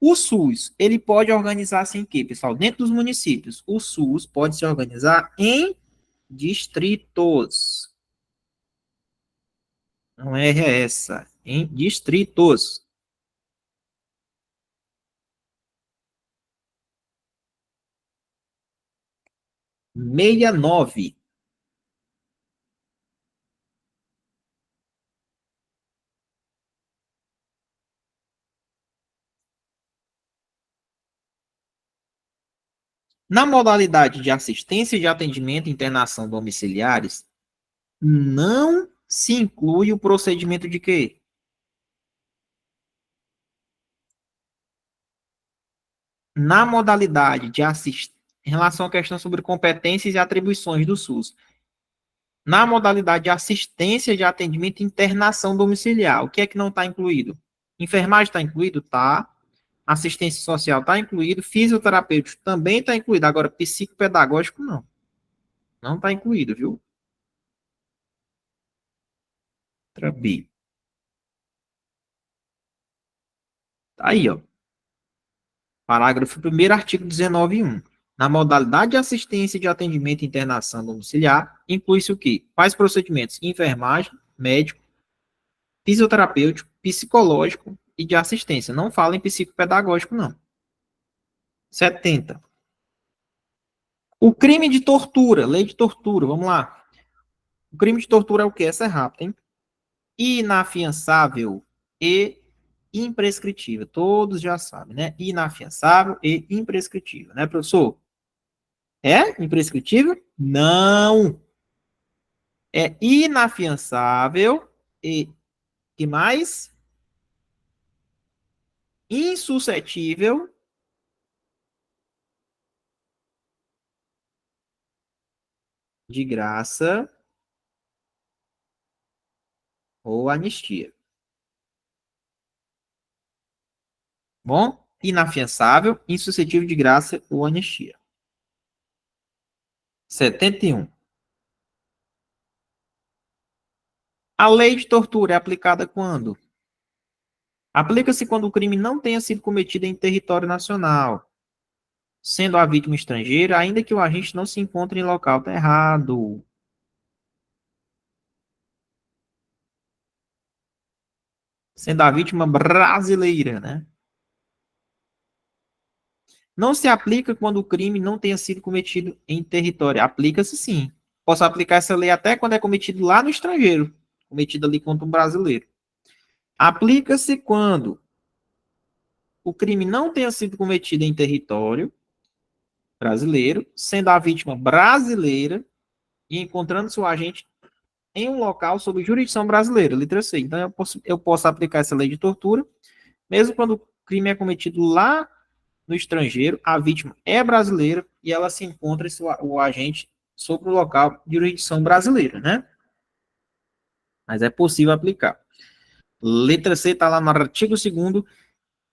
O SUS, ele pode organizar-se em quê, pessoal? Dentro dos municípios, o SUS pode se organizar em distritos. Não é essa. Em distritos. 69. Na modalidade de assistência de atendimento e internação domiciliares, não se inclui o procedimento de quê? Na modalidade de assistência, em relação à questão sobre competências e atribuições do SUS, na modalidade de assistência de atendimento e internação domiciliar, o que é que não está incluído? Enfermagem está incluído? Tá. Assistência social está incluído. Fisioterapêutico também está incluído. Agora, psicopedagógico, não. Não está incluído, viu? Letra B. Tá aí, ó. Parágrafo 1º, artigo 19.1. Na modalidade de assistência de atendimento e internação domiciliar, inclui-se o quê? Quais procedimentos? Enfermagem, médico, fisioterapêutico, psicológico e de assistência. Não fala em psicopedagógico, não. 70. O crime de tortura, lei de tortura, vamos lá. O crime de tortura é o quê? Essa é rápida, hein? Inafiançável e imprescritível. Todos já sabem, né? Inafiançável e imprescritível, né, professor? É imprescritível? Não. É inafiançável e que mais? Insuscetível de graça ou anistia. Bom? Inafiançável, insuscetível de graça ou anistia. 71. A lei de tortura é aplicada quando? Aplica-se quando o crime não tenha sido cometido em território nacional, sendo a vítima estrangeira, ainda que o agente não se encontre em local. Tá errado. Sendo a vítima brasileira, né? Não se aplica quando o crime não tenha sido cometido em território. Aplica-se sim. Posso aplicar essa lei até quando é cometido lá no estrangeiro, cometido ali contra um brasileiro. Aplica-se quando o crime não tenha sido cometido em território brasileiro, sendo a vítima brasileira e encontrando-se o agente em um local sob jurisdição brasileira, letra C. Então, eu posso aplicar essa lei de tortura, mesmo quando o crime é cometido lá no estrangeiro, a vítima é brasileira e ela se encontra o agente sobre o local de jurisdição brasileira, né? Mas é possível aplicar. Letra C está lá no artigo 2º,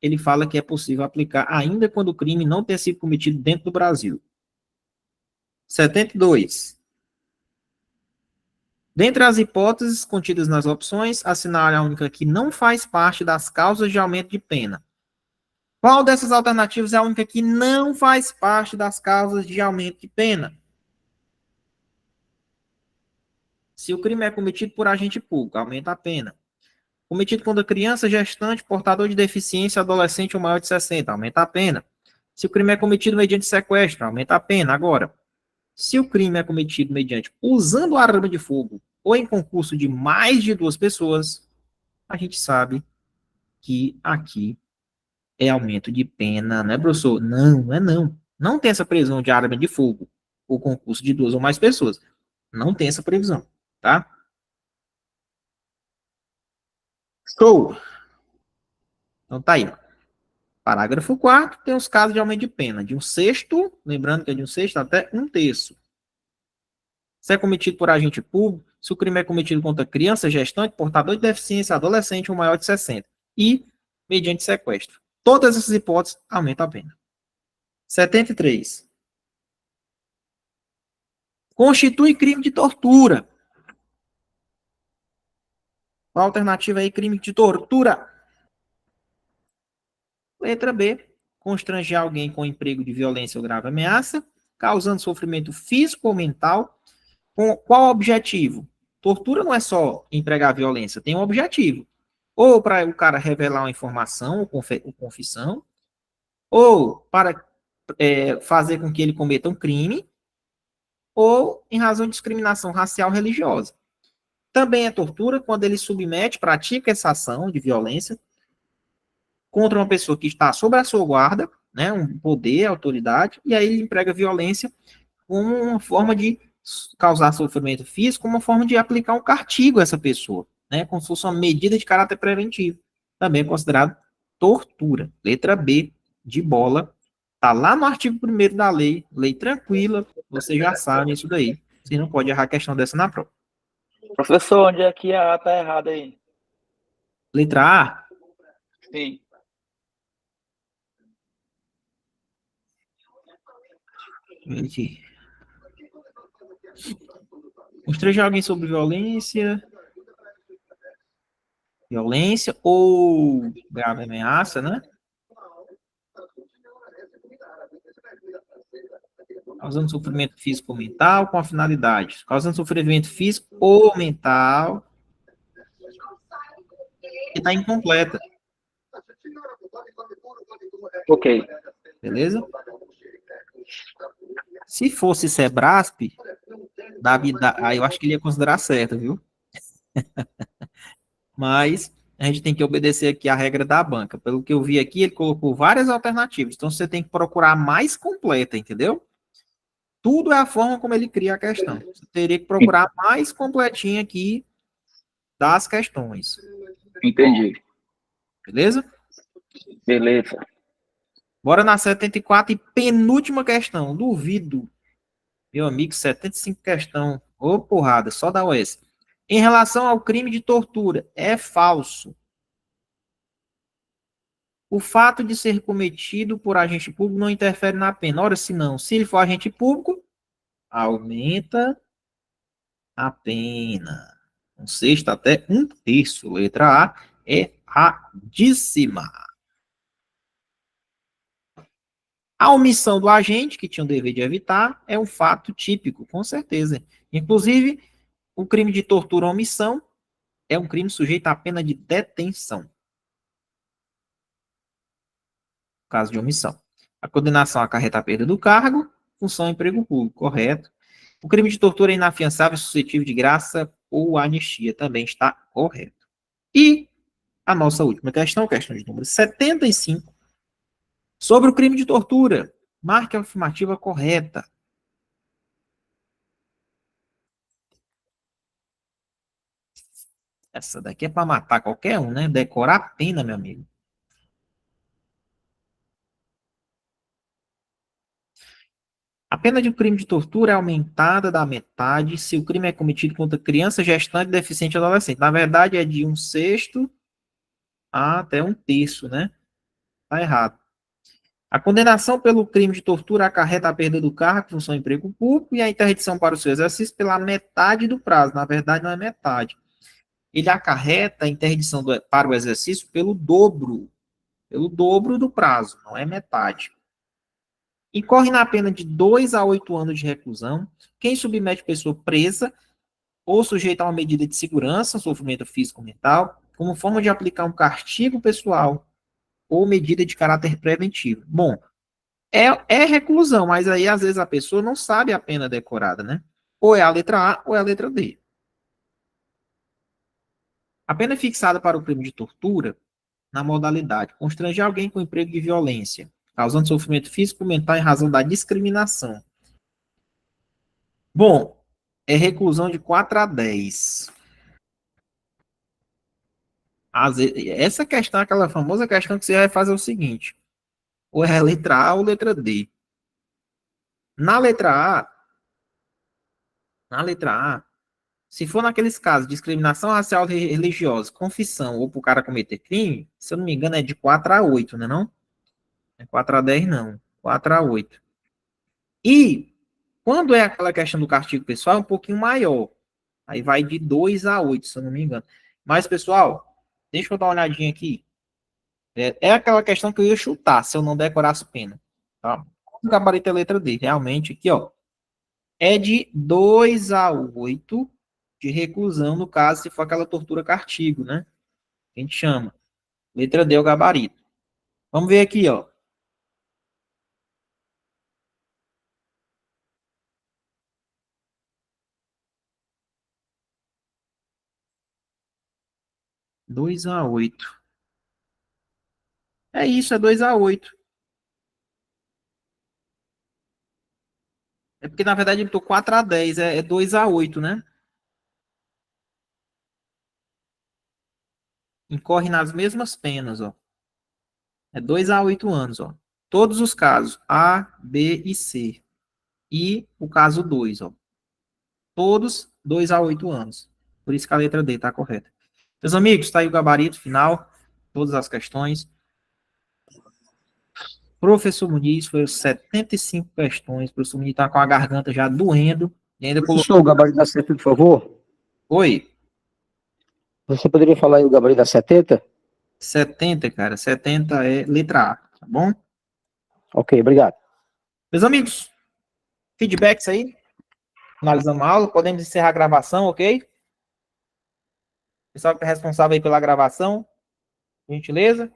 ele fala que é possível aplicar ainda quando o crime não tenha sido cometido dentro do Brasil. 72. Dentre as hipóteses contidas nas opções, assinale a única que não faz parte das causas de aumento de pena. Qual dessas alternativas é a única que não faz parte das causas de aumento de pena? Se o crime é cometido por agente público, aumenta a pena. Cometido contra criança, gestante, portador de deficiência, adolescente ou maior de 60, aumenta a pena. Se o crime é cometido mediante sequestro, aumenta a pena. Agora, se o crime é cometido mediante usando arma de fogo ou em concurso de mais de 2 pessoas, a gente sabe que aqui é aumento de pena, né, professor? Não, não é não. Não tem essa previsão de arma de fogo ou concurso de 2 ou mais pessoas. Não tem essa previsão, tá? Show! Então tá aí. Parágrafo 4º, tem os casos de aumento de pena. De 1/6, lembrando que é de 1/6 até 1/3. Se é cometido por agente público, se o crime é cometido contra criança, gestante, portador de deficiência, adolescente ou maior de 60. E mediante sequestro. Todas essas hipóteses aumentam a pena. 73. Constitui crime de tortura. Qual a alternativa aí? Crime de tortura. Letra B. Constranger alguém com emprego de violência ou grave ameaça, causando sofrimento físico ou mental. Com qual objetivo? Tortura não é só empregar violência, tem um objetivo. Ou para o cara revelar uma informação ou confissão, ou para fazer com que ele cometa um crime, ou em razão de discriminação racial religiosa. Também é tortura quando ele submete, pratica essa ação de violência contra uma pessoa que está sob a sua guarda, né, um poder, autoridade, e aí ele emprega violência como uma forma de causar sofrimento físico, como uma forma de aplicar um castigo a essa pessoa, né, como se fosse uma medida de caráter preventivo. Também é considerado tortura. Letra B, de bola. Está lá no artigo 1º da lei tranquila, você já sabe isso daí. Você não pode errar a questão dessa na prova. Professor, onde é que a A tá errada aí? Letra A, Sim. aqui. Constranger alguém sobre violência ou grave ameaça, né? causando sofrimento físico ou mental com a finalidade, causando sofrimento físico ou mental, que está incompleta, Ok. beleza? Se fosse Sebrasp, aí eu acho que ele ia considerar certo, viu? Mas a gente tem que obedecer aqui a regra da banca. Pelo que eu vi aqui, ele colocou várias alternativas. Então você tem que procurar a mais completa, entendeu? Tudo é a forma como ele cria a questão. Você teria que procurar a mais completinha aqui das questões. Entendi. Beleza? Beleza. Bora na 74 e penúltima questão. Duvido. Meu amigo, 75 questão. Ô, porrada, só dá OS. Em relação ao crime de tortura, é falso. O fato de ser cometido por agente público não interfere na pena. Ora, se não, se ele for agente público, aumenta a pena. Um sexto até um terço. Letra A, erradíssima. A omissão do agente, que tinha o dever de evitar, é um fato típico, com certeza. Inclusive, o crime de tortura ou omissão é um crime sujeito à pena de detenção. Caso de omissão. A condenação acarreta a perda do cargo, função emprego público, correto. O crime de tortura é inafiançável, suscetível de graça ou anistia, também está correto. E a nossa última questão, questão de número 75, sobre o crime de tortura. Marque a afirmativa correta. Essa daqui é para matar qualquer um, né? Decorar a pena, meu amigo. A pena de um crime de tortura é aumentada da metade se o crime é cometido contra criança, gestante, deficiente ou adolescente. Na verdade, é de um sexto até um terço, né? Tá errado. A condenação pelo crime de tortura acarreta a perda do cargo, função e emprego público e a interdição para o seu exercício pela metade do prazo. Na verdade, não é metade. Ele acarreta a interdição para o exercício pelo dobro do prazo, não é metade. Incorre na pena de 2 a 8 anos de reclusão quem submete pessoa presa ou sujeita a uma medida de segurança, sofrimento físico ou mental, como forma de aplicar um castigo pessoal ou medida de caráter preventivo. Bom, é reclusão, mas aí às vezes a pessoa não sabe a pena decorada, né? Ou é a letra A ou é a letra D. A pena é fixada para o crime de tortura na modalidade constranger alguém com emprego de violência, causando sofrimento físico ou mental em razão da discriminação. Bom, é reclusão de 4 a 10. Essa questão, aquela famosa questão que você vai fazer o seguinte, ou é a letra A ou letra D. Na letra A, se for naqueles casos de discriminação racial e religiosa, confissão ou para o cara cometer crime, se eu não me engano é de 4 a 8, né não? Não é 4 a 10 não, 4 a 8. E quando é aquela questão do castigo pessoal, é um pouquinho maior. Aí vai de 2 a 8, se eu não me engano. Mas, pessoal, deixa eu dar uma olhadinha aqui. É aquela questão que eu ia chutar, se eu não decorasse pena. Tá? O gabarito é a letra D. Realmente, aqui, ó. É de 2 a 8 de reclusão, no caso, se for aquela tortura castigo, né? Que a gente chama. Letra D é o gabarito. Vamos ver aqui, ó. Dois a 8. É isso, é 2 a 8. É porque, na verdade, ele botou 4 a 10. É 2 a 8, né? Incorre nas mesmas penas, ó. É 2 a 8 anos, ó. Todos os casos, A, B e C. E o caso 2, ó. Todos 2 a 8 anos. Por isso que a letra D está correta. Meus amigos, está aí o gabarito final, todas as questões. Professor Muniz, foi 75 questões. O professor Muniz está com a garganta já doendo. E ainda colocou. Professor, o gabarito da 70, por favor. Oi, Você poderia falar aí o gabarito da 70? 70, cara. 70 é letra A, tá bom? Ok, obrigado. Meus amigos, Feedbacks aí? Finalizando a aula, podemos encerrar a gravação, ok? Pessoal que é responsável aí pela gravação, gentileza.